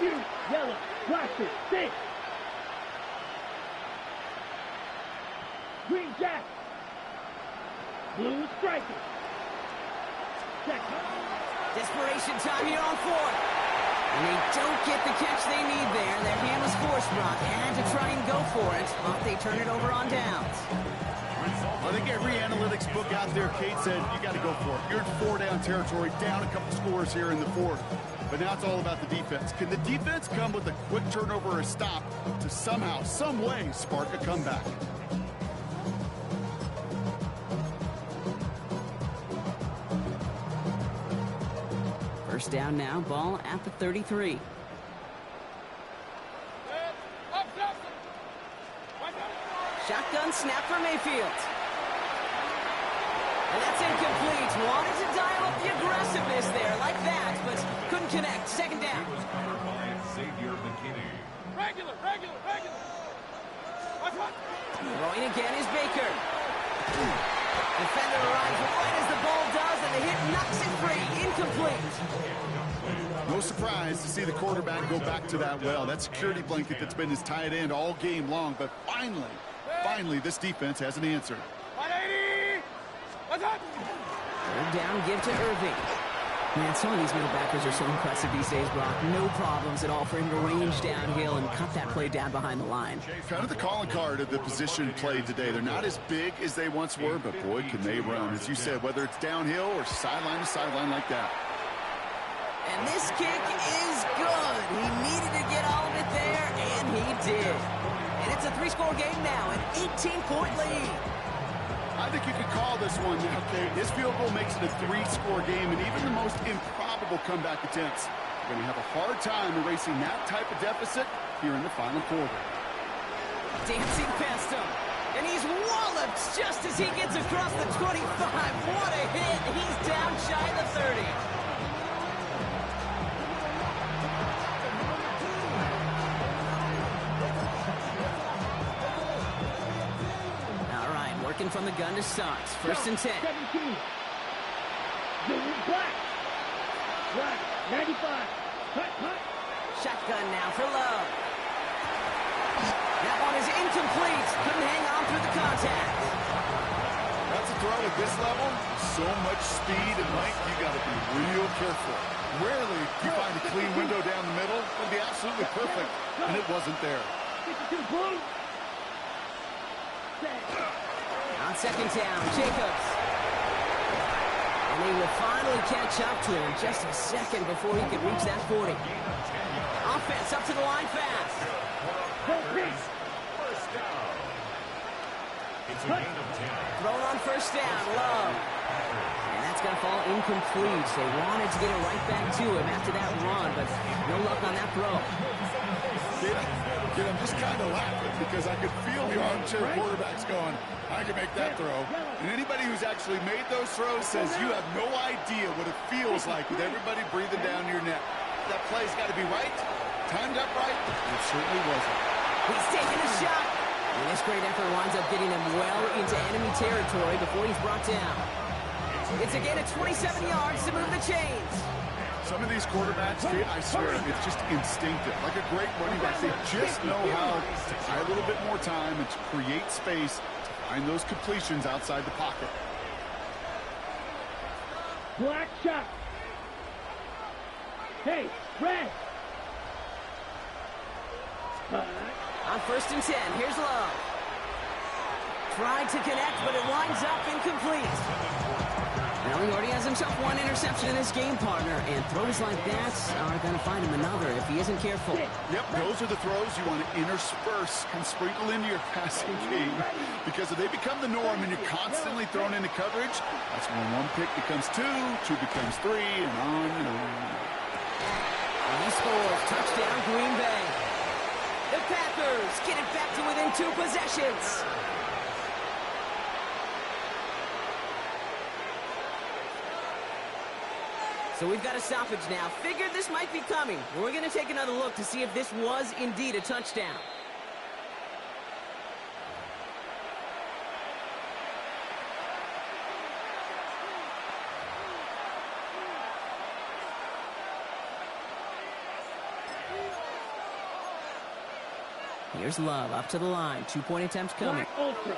You, yellow, plastic, 6. Green jack. Blue striker. Second. Desperation time here on 4th. And they don't get the catch they need there. Their hand was forced, Brock. Had to try and go for it, but they turn it over on downs. I think every analytics book out there, Kate, said you got to go for it. You're in 4-down territory, down a couple scores here in the 4th. But now it's all about the defense. Can the defense come with a quick turnover or a stop to somehow, some way, spark a comeback? First down now, ball at the 33. Shotgun snap for Mayfield. And that's incomplete. Wanted to dial up the aggressiveness there like that, but couldn't connect. 2nd down. He was covered by Xavier McKinney. Regular. Throwing again is Baker. Defender arrives right as the ball does, and the hit knocks it free. Incomplete. No surprise to see the quarterback go back to that well. That security blanket that's been his tight end all game long, but finally, this defense has an answer. 180. What's up? 3rd down, give to Irving. Man, some of these middle backers are so impressive these days, Brock. No problems at all for him to range downhill and cut that play down behind the line. Kind of the calling card of the position played today. They're not as big as they once were, but boy, can they run. As you said, whether it's downhill or sideline to sideline like that. And this kick is good. He needed to get all of it there, and he did. And it's a 3-score game now, an 18-point lead. I think you could call this one now, Kate. This field goal makes it a 3-score game, and even the most improbable comeback attempts are going to have a hard time erasing that type of deficit here in the final quarter. Dancing past him. And he's walloped just as he gets across the 25. What a hit. He's down shy of the 30. Working from the gun to start. 1st and 10. 17. Junior black. Right. 95. Hut. Shotgun now for Love. That one is incomplete. Couldn't hang on through the contact. That's a throw at this level. So much speed and length, you got to be real careful. Rarely do you find a clean window down the middle. It'd be absolutely perfect, and it wasn't there. 52 blue. On 2nd down, Jacobs. And he will finally catch up to him just a second before he can reach that 40. Offense up to the line fast. First down. It's a gain of 10. Thrown on 1st down, Love. And that's going to fall incomplete. They wanted to get it right back to him after that run, but no luck on that throw. I'm just kind of laughing because I could feel the armchair quarterbacks going, I can make that throw. And anybody who's actually made those throws says you have no idea what it feels like with everybody breathing down your neck. That play's got to be right, timed up right, and it certainly wasn't. He's taking a shot. And this great effort winds up getting him well into enemy territory before he's brought down. It's again at 27 yards to move the chains. Some of these quarterbacks, Kate, I swear, it's just instinctive. Like a great running back, they just know how to buy a little bit more time and to create space to Find those completions outside the pocket. Black shot. Hey, red. On 1st and 10, here's Love. Tried to connect, but it winds up incomplete. Now he already has himself one interception in his game, partner, and throws like that are going to find him another if he isn't careful. Yep, those are the throws you want to intersperse and sprinkle into your passing game, because if they become the norm and you're constantly thrown into coverage, that's when one pick becomes two becomes three, and on and on. And he scores. Touchdown, Green Bay. The Packers get it back to within 2 possessions. So we've got a stoppage now. Figured this might be coming. We're going to take another look to see if this was indeed a touchdown. Here's Love up to the line. 2-point attempt coming. Black ultra.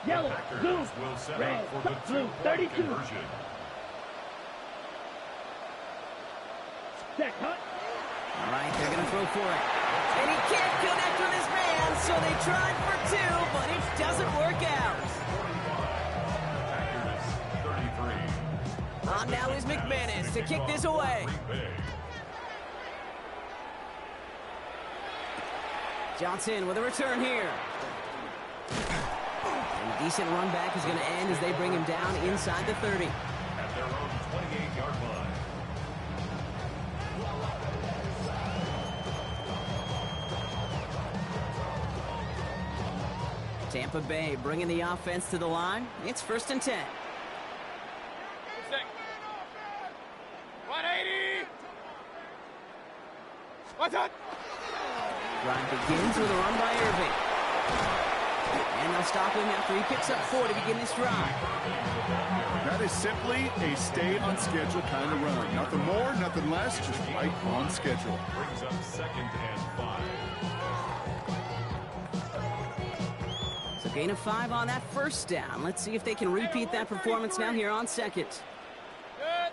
Yellow, blue, will set red, up for the blue, 32. conversion. Check, hut. All right, they're going to throw for it. And he can't connect with his man, so they tried for 2, but it doesn't work out. Packers 33. On now is McManus to kick this away. Johnson with a return here. And a decent run back is going to end as they bring him down inside the 30. At their own 28-yard line. Tampa Bay bringing the offense to the line. It's 1st and 10. 180. What's up? Drive begins with a run by Irving. And they'll stop him after he picks up 4 to begin this drive. That is simply a stay on schedule kind of run. Nothing more, nothing less, just right on schedule. Brings up 2nd and 5. So gain of 5 on that 1st down. Let's see if they can repeat that performance now here on 2nd. Good.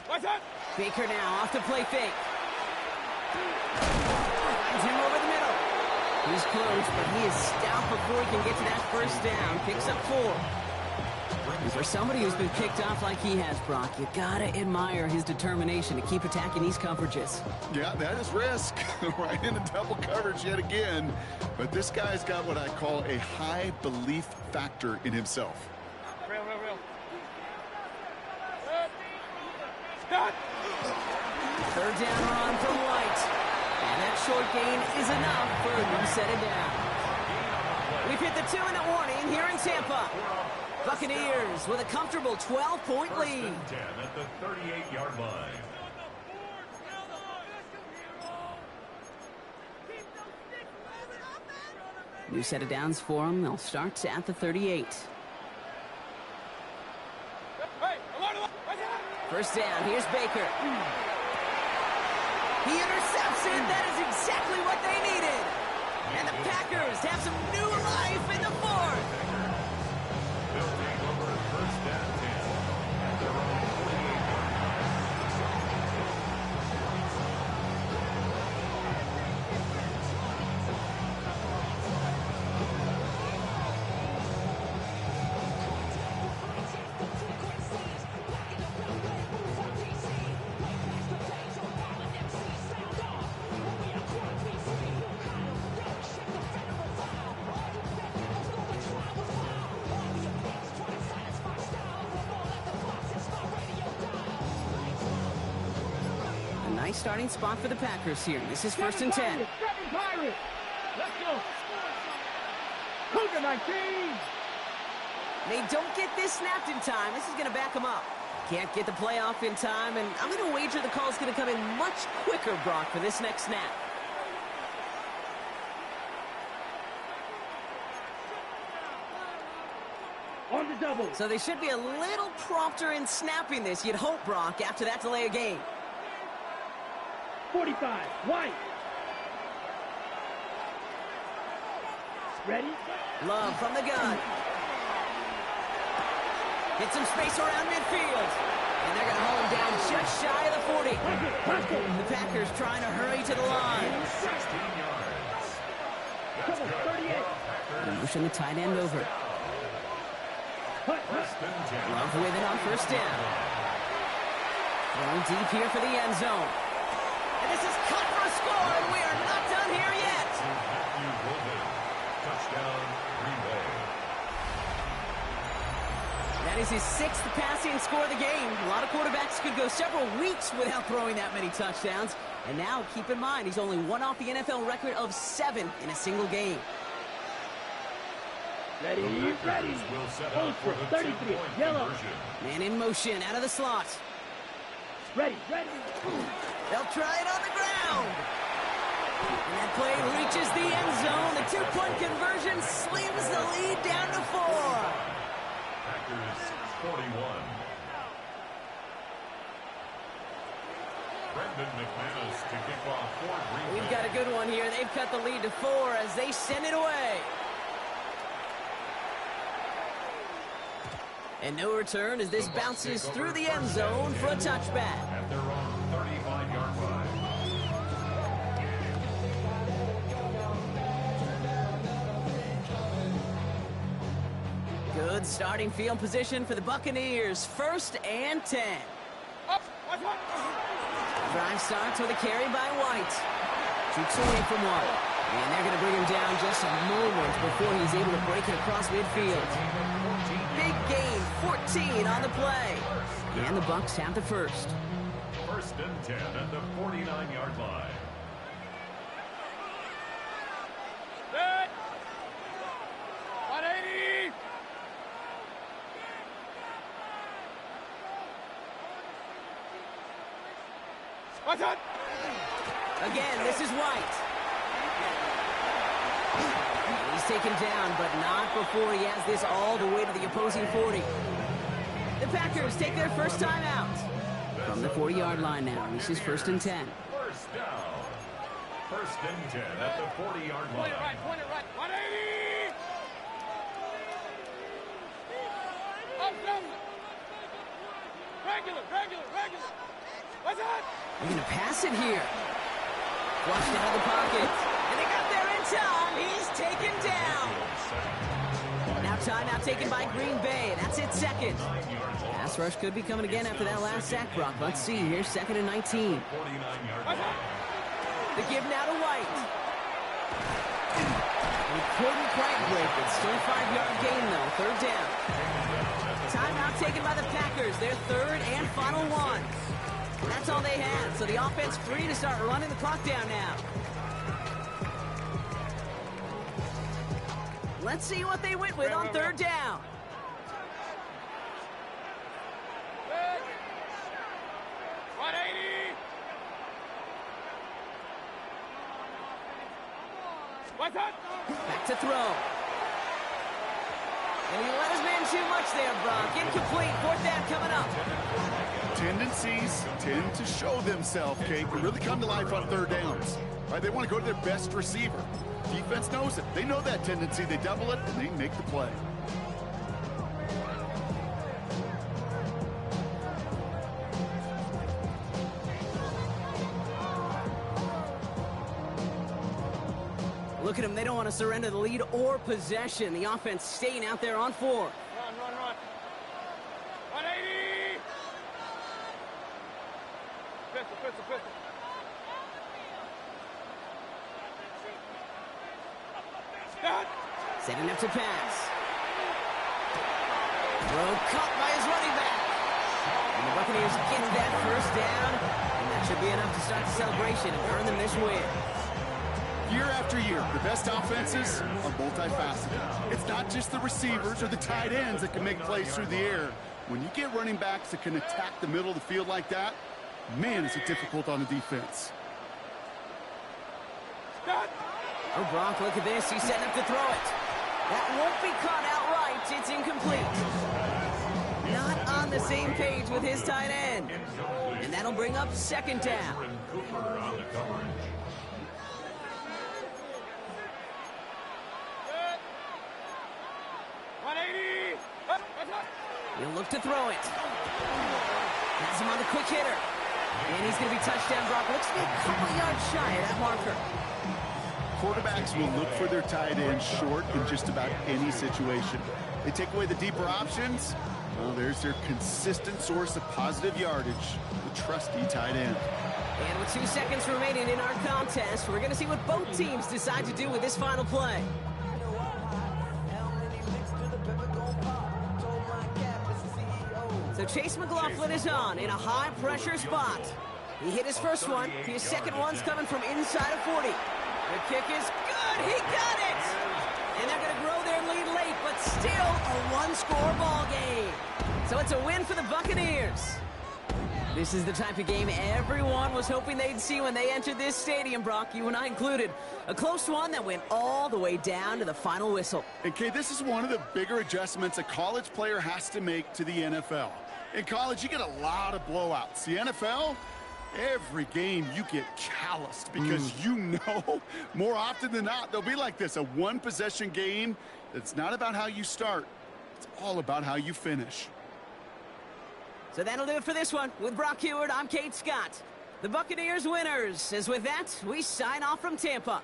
What's up? Baker now off to play fake. Finds him over the middle. He's close, but he is stout before he can get to that 1st down. Picks up 4. And for somebody who's been picked off like he has, Brock, you gotta admire his determination to keep attacking these coverages. Yeah, that is risk. Right into double coverage yet again. But this guy's got what I call a high belief factor in himself. Real. Good. Stop. 3rd down run from White. And that short gain is enough for a new set it down. We've hit the 2-minute warning here in Tampa. Buccaneers with a comfortable 12-point lead. 1st and 10 at the 38-yard line. New set of downs for them. They'll start at the 38. Hey, alert. What's up? 1st down. Here's Baker. He intercepts it. That is exactly what they needed. And the Packers have some new life in the 4th. They'll take over 1st and 10 at their own 48-yard Nice starting spot for the Packers here. This is 1st and 10. Second Pirates. Let's go. Cougar 19. They don't get this snapped in time. This is going to back them up. Can't get the play off in time, and I'm going to wager the call's going to come in much quicker, Brock, for this next snap. On the double. So they should be a little prompter in snapping this, you'd hope, Brock, after that delay of game. 45. White. Ready? Love from the gun. Get some space around midfield. And they're going to haul him down just shy of the 40. The Packers trying to hurry to the line. 16 yards. That's Come on, good. 38. And pushing the tight end over. First and 10. Love with it on first down. Going deep here for the end zone. And this is cut for a score, and we are not done here yet. Matthew Golden. Touchdown, Green Bay. That is his 6th passing score of the game. A lot of quarterbacks could go several weeks without throwing that many touchdowns. And now, keep in mind, he's only one off the NFL record of 7 in a single game. Ready, The ready. Packers will set up for the 33, two-point yellow. conversion. Man in motion, out of the slot. Ready, ready. They'll try it on the ground. And that play reaches the end zone. The two-point conversion slims the lead down to 4. Packers 41. Brendan McManus to kick off for Green Bay. We've got a good one here. They've cut the lead to 4 as they send it away. And no return as this bounces through the end zone for a touchback. At their own 35-yard line. Good starting field position for the Buccaneers. 1st and 10. Up. Watch one. Drive starts with a carry by White. Shoots away from one. And they're going to bring him down just a moment before he's able to break it across midfield. Big gain, 14 on the play. And the Bucs have the first. 1st and 10 at the 49-yard line. Set. 180. Watch out. Again, this is White. He's taken down, but not before he has this all the way to the opposing 40. The Packers take their first time out. From the 40-yard line now, this is 1st and 10. First down. 1st and 10 at the 40-yard Point it line. right. Point it right. 180. Up, down. Regular, regular, regular. Watch out. They're going to pass it here. Flushed out of the pocket. And they got there in time. He's taken down. Now timeout taken by Green Bay. That's its 2nd. Pass rush could be coming again after that last sack, Brock. Let's see. Here's 2nd and 19. 49-yard Watch line. out. The give now to White. He couldn't quite break it. Still 5-yard gain, though. 3rd down. Timeout taken by the Packers. Their 3rd and final one. That's all they had. So the offense free to start running the clock down now. Let's see what they went with on 3rd down. Set. 180. Watch out. Back to throw. And he let his man too much there, Brock. Incomplete. 4th down coming up. Tendencies tend to show themselves, Kate, to really come to life on 3rd downs. Right? They want to go to their best receiver. Defense knows it. They know that tendency. They double it, and they make the play. Look at them. They don't want to surrender the lead or possession. The offense staying out there on 4. Run, run, run. 180. Pistol, pistol, pistol. Stop. Setting up to pass. Throw caught by his running back. And the Buccaneers get that 1st down. And that should be enough to start the celebration and earn them this win. Year after year, the best offenses are multifaceted. It's not just the receivers or the tight ends that can make plays through the air. When you get running backs that can attack the middle of the field like that, man, is it difficult on the defense. Stop. Oh, Brock, look at this. He's setting up to throw it. That won't be caught outright. It's incomplete. Not on the same page with his tight end. And that'll bring up 2nd down. Aaron Cooper on the coverage. Set. He'll look to throw it. Has him on the quick hitter. And he's going to be touchdown, Brock. Looks to be a couple yards shy of that marker. Quarterbacks will look for their tight end short in just about any situation. They take away the deeper options. Well, there's their consistent source of positive yardage, the trusty tight end. And with 2 seconds remaining in our contest, we're going to see what both teams decide to do with this final play. So Chase McLaughlin is on in a high-pressure spot. He hit his first one. His second one's coming from inside of 40. The kick is good. He got it. And they're going to grow their lead late, but still a one-score ball game. So it's a win for the Buccaneers. This is the type of game everyone was hoping they'd see when they entered this stadium, Brock, you and I included. A close one that went all the way down to the final whistle. And, Kay, this is one of the bigger adjustments a college player has to make to the NFL. In college, you get a lot of blowouts. The NFL, every game you get calloused because you know more often than not they'll be like this, a one-possession game that's not about how you start. It's all about how you finish. So that'll do it for this one. With Brock Heward, I'm Kate Scott. The Buccaneers winners. As with that, we sign off from Tampa.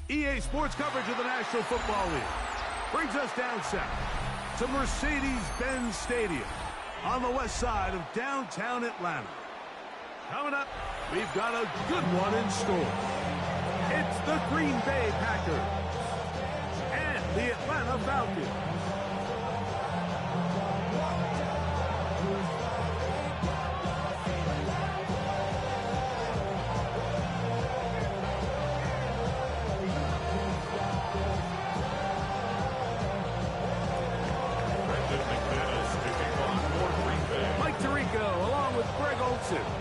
EA Sports coverage of the National Football League brings us down south to Mercedes-Benz Stadium on the west side of downtown Atlanta. Coming up, we've got a good one in store. It's the Green Bay Packers and the Atlanta Falcons.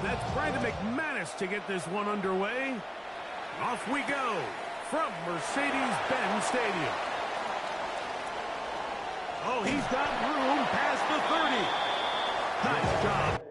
That's Brandon McManus to get this one underway. Off we go from Mercedes-Benz Stadium. Oh, he's got room past the 30. Nice job.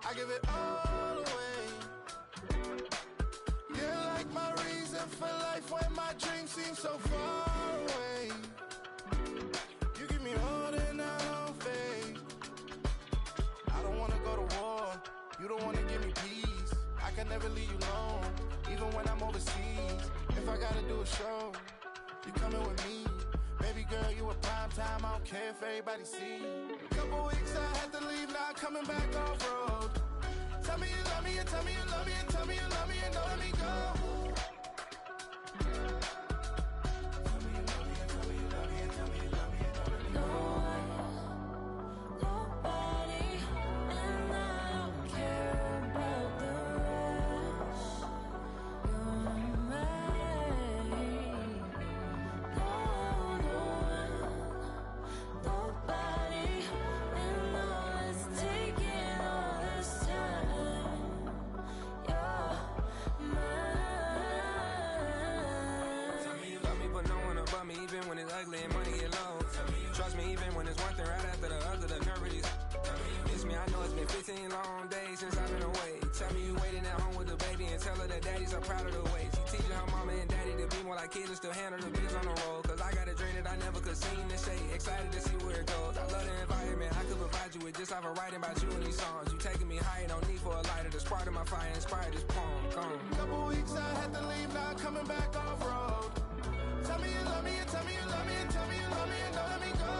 I give it all away. live for life when my dreams seem so far away. You give me all and I don't fade. I don't wanna go to war. You don't wanna give me peace. I can never leave you alone, even when I'm overseas. If I gotta do a show, you coming with me. Baby girl, you a prime time. I don't care if everybody see. Couple weeks I had to leave, now coming back off road. Tell me you love me, and tell me you love me, and tell me you love me, and don't let me go. Long days since I've been away. Tell me you waiting at home with the baby and tell her that daddy's so proud of the way. She teaching her mama and daddy to be more like kids and still handle the biz on the road. Cause I got a dream that I never could see in the shade. Excited to see where it goes. I love the environment. I could provide you with just off of writing about you in these songs. You taking me higher, no need for a lighter. The spark of my fire inspired this poem. Gone. Couple weeks I had to leave, now coming back off road. Tell me you love me, and tell me you love me, and tell me you love me, and don't let me go.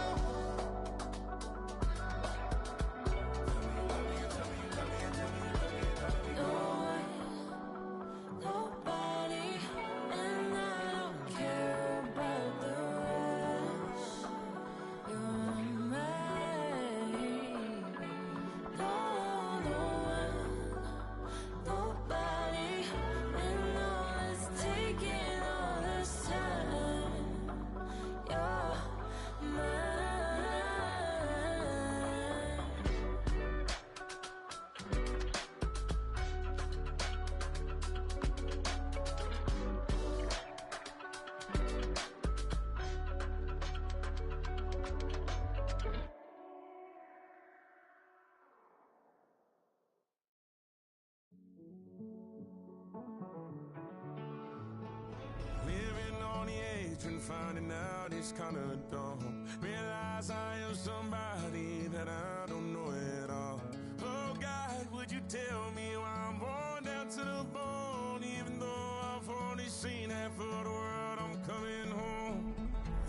And finding out it's kinda dumb. Realize I am somebody that I don't know at all. Oh God, would you tell me why I'm born down to the bone? Even though I've only seen half of the world, I'm coming home.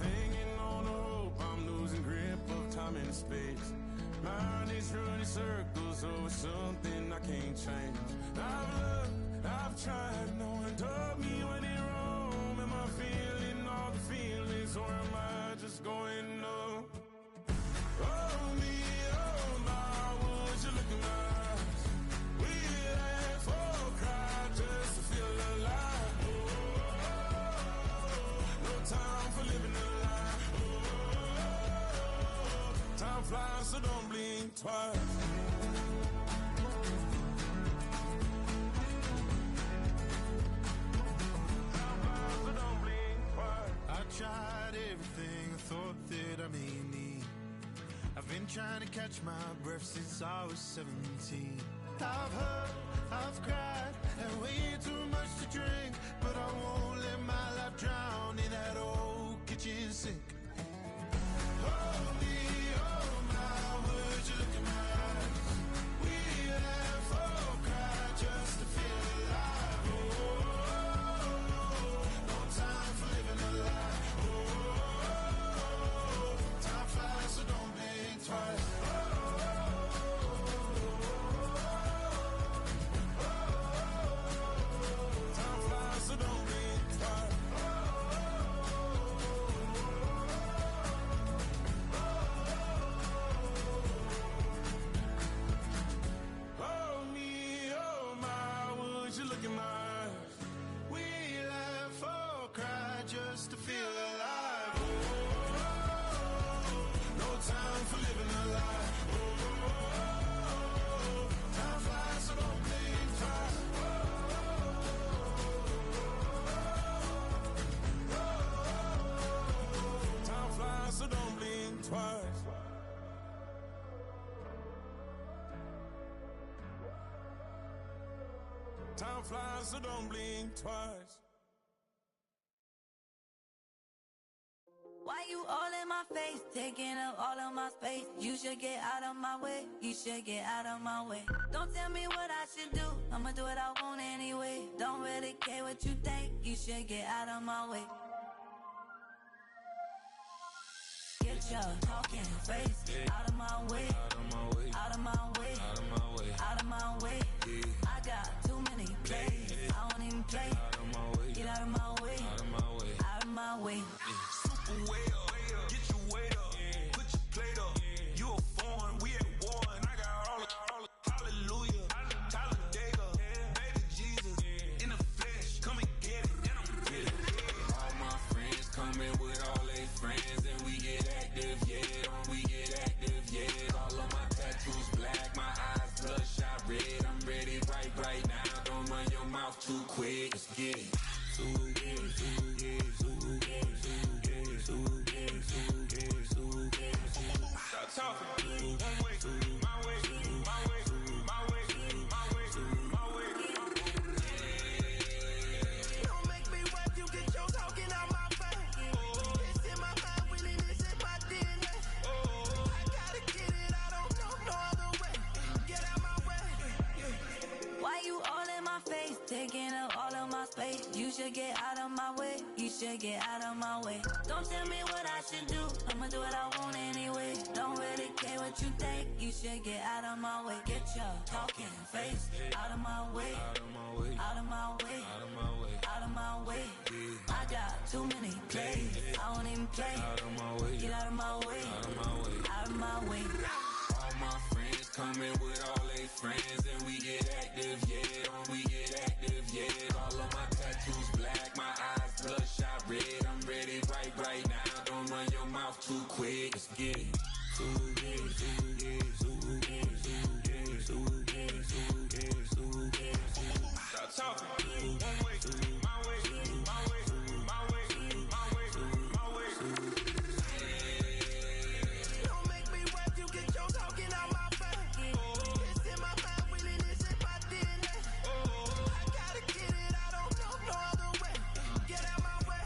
Hanging on the hope, I'm losing grip of time and space. Mind is running circles over something I can't change. I've looked, I've tried, no one told me when it wrong. Am I feeling all the feelings, or am I just going numb? Oh me, oh my, would you look in my eyes? We laugh or cry just to feel alive. Oh, no time for living a lie. Oh, time flies, so don't blink twice. Tried everything I thought that I may need. I've been trying to catch my breath since I was 17. I've hurt, I've cried, and way too much to drink, but I won't let my life drown in that old kitchen sink. Oh me, oh my, would you look in my eyes? We laugh or cry just to feel alive. Oh, no time for living a lie. So don't blink twice. Time flies, so don't blink twice. Oh me, oh my, would you look in my eyes? We laugh or cry just to feel alive. Time for living a lie. Oh, time flies, so don't blink twice. Time flies, so don't blink twice. Time flies, so don't blink twice. Why you all in my face, taking up all of my space? You should get out of my way, you should get out of my way. Don't tell me what I should do, I'ma do what I want anyway. Don't really care what you think, you should get out of my way. Get your talking face out of my way, out of my way, out of my way, out of my way, out of my way. I got too many plays, I don't even play. Out of my way, get out of my way, out of my way, out of my way. Super way up, get your weight up, put your plate up. You a foreign, we at war, and I got all hallelujah, Talladega, baby Jesus, in the flesh, come and get it, and I'm with it. All my friends coming with all they friends, and we get active, yeah, we get active, yeah. All of my tattoos black, my eyes bloodshot red. I'm ready right now. Don't run your mouth too quick. Let's get it. Stop talking. One way, my way, my way, my way, my way, my way. Don't make me wipe you, get your talking out my face. It's in my mind, really, this is my DNA. I gotta get it, I don't know no other way. Get out my way. Why you all in my face, taking up all of my space? You should get out of my way, you should get out of my way. Don't tell me what I should do, I'ma do what I want anyway. Don't really care what you think, you should get out of my way. Get your talking face out of my way, out of my way, out of my way, out of my way, out of my way. I got too many plays, I don't even play. Out of my way, get out of my way, out of my way, out of my way. All my friends coming with all they friends, and we get active, yeah, we get active, yeah. All of my tattoos black, my eyes bloodshot red. I'm ready right now. Don't run your mouth too quick. Let's get it. Stop talking. One way, my way, my way, my way, my way, my way. Don't make me wipe you, get your talking out my face. It's in my mind, really, this is my DNA. I gotta get it, I don't know no other way. Get out my way.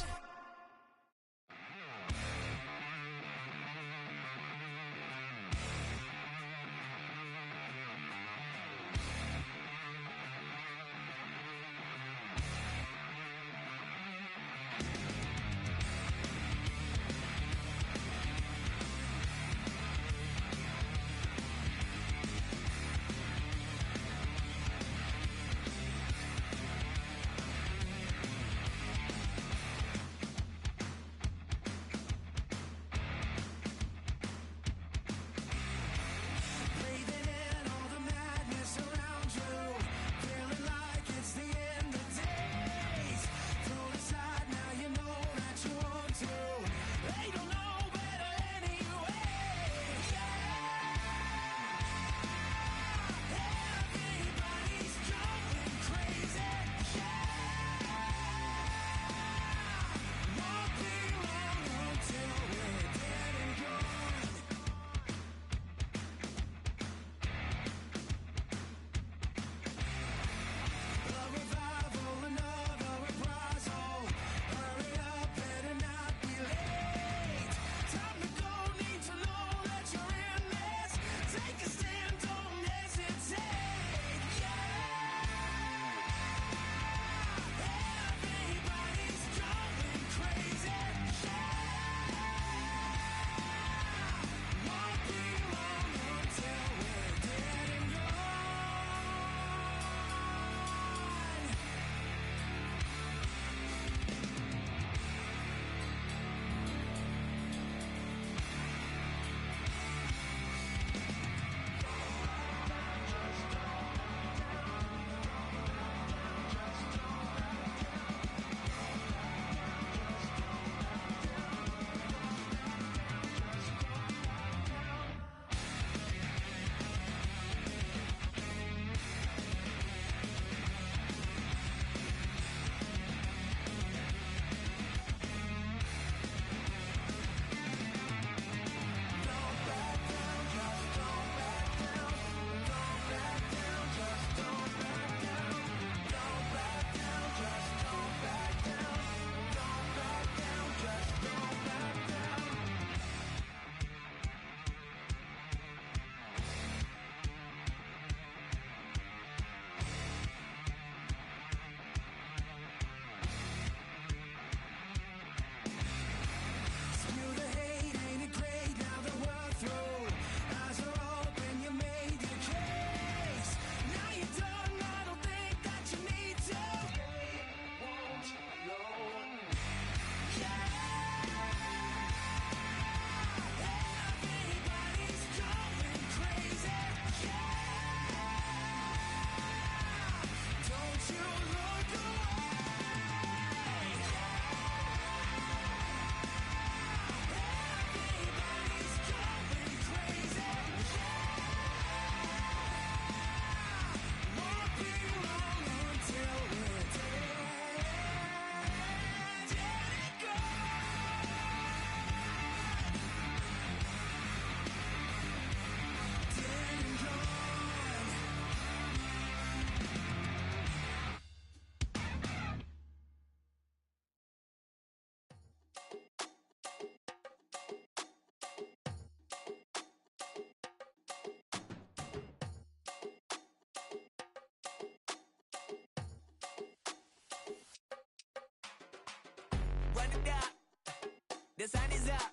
is up.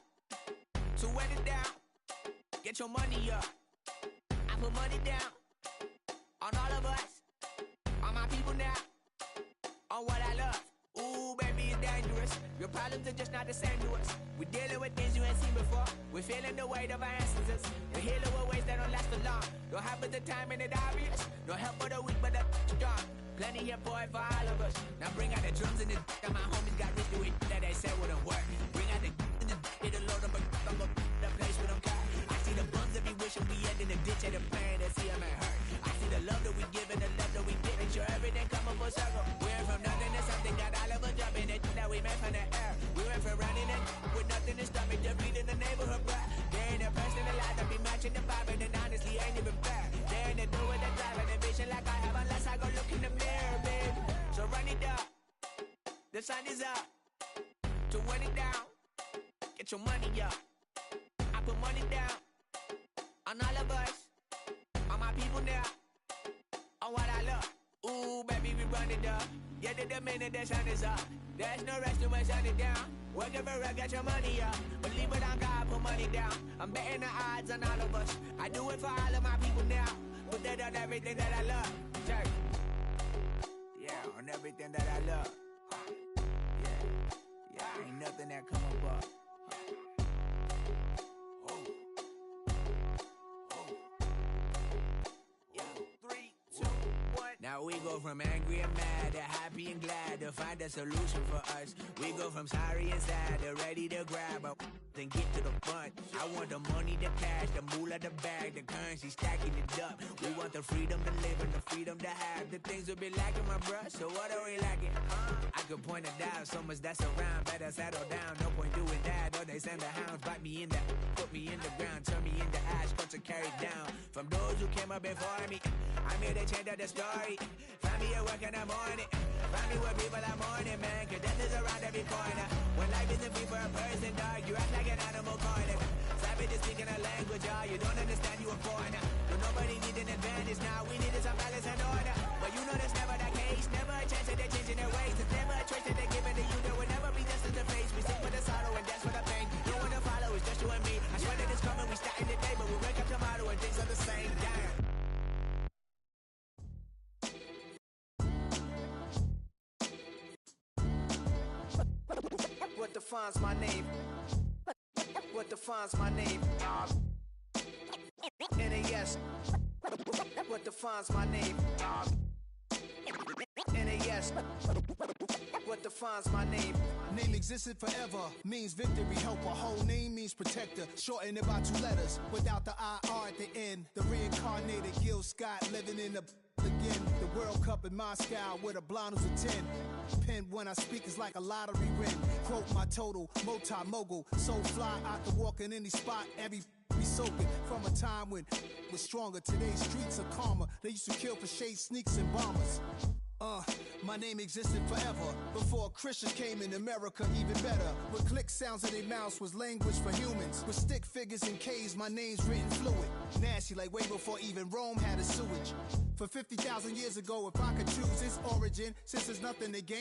So wet it down. Get your money up. I put money down on all of us, on my people now, on what I love. Ooh, baby, it's dangerous. Your problems are just not the same to us. We're dealing with things you ain't seen before. We're feeling the weight of our ancestors. We're healing with ways that don't last for long. Don't have but the time and it obvious. No help for the weak, but the strong. Plenty here for it for all of us. Now bring out the drums and the and my homies got rich doing that they said wouldn't work. Bring out the and the it'll load up the place with them car. I see the bums that be wishing we end in the ditch and the pain that see them ain't hurt. I see the love that we give and the love that we get. Make sure everything come up full circle. We're from nothing to something, got all of us jumping it that we made from the air. We went from running it with nothing to stop it, just feeding the neighborhood bruh. There ain't a person alive that be matching the vibe, and honestly ain't even fair. There ain't a do with the drive and the vision like I have unless I go look in the mirror, babe. So run it up, the sun is up. To run it down, get your money up. I put money down on all of us, on my people now, on what I love. Ooh, baby, we run it up. Yeah, the minute the sun is up. There's no rest to my shut it down. Work it for get your money up. Believe it on God, put money down. I'm betting the odds on all of us. I do it for all of my people now. Put that on everything that I love. Check. Yeah, on everything that I love. Yeah, ain't nothing that come up. Now we go from angry and mad to happy and glad to find a solution for us. We go from sorry and sad to ready to grab up then get to the front. I want the money, the cash, the moolah, the bag, the currency, stacking it up. We want the freedom to live and the freedom to have. The things will be lacking, my bruh, so what are we lacking? I could point it out, so much that's around. Better settle down, no point doing that. Or they send the hounds, bite me in the, put me in the ground, turn me into ash, cut to carry down. From those who came up before me, I'm here to change up the story. Find me at work in the morning. Find me where people are mourning, man. Cause death is around every corner. When life isn't free for a person, dog, you act like an animal corner. Savage is speaking a language, y'all. You don't understand, you a foreigner. But nobody needs an advantage now. We need some balance and order. But you know that's never the case. Never a chance that they're changing their ways. There's never a choice that they're giving to you. There will never be justice to face. We sing for the sorrow and dance for the pain. No one to follow, it's just you and me. I swear that it's coming, we starting today. But we wake up tomorrow and things are the same. Damn. What defines my name? What defines my name? NAS. What defines my name? NAS. What defines my name? Name existed forever, means victory, helper. Whole name means protector, shorten it by 2 letters. Without the IR at the end, the reincarnated Gil Scott living in the again. The World Cup in Moscow with a blonde who's a 10. Pen when I speak is like a lottery win. Quote my total, multi-mogul. So fly, I can walk in any spot, every be soaking. From a time when was stronger, today's streets are calmer. They used to kill for shade sneaks and bombers. My name existed forever. Before Christians came in America, even better. With click sounds in their mouths was language for humans. With stick figures and K's, my name's written fluid. Nasty like way before even Rome had a sewage. For 50,000 years ago, if I could choose its origin, since there's nothing to gain.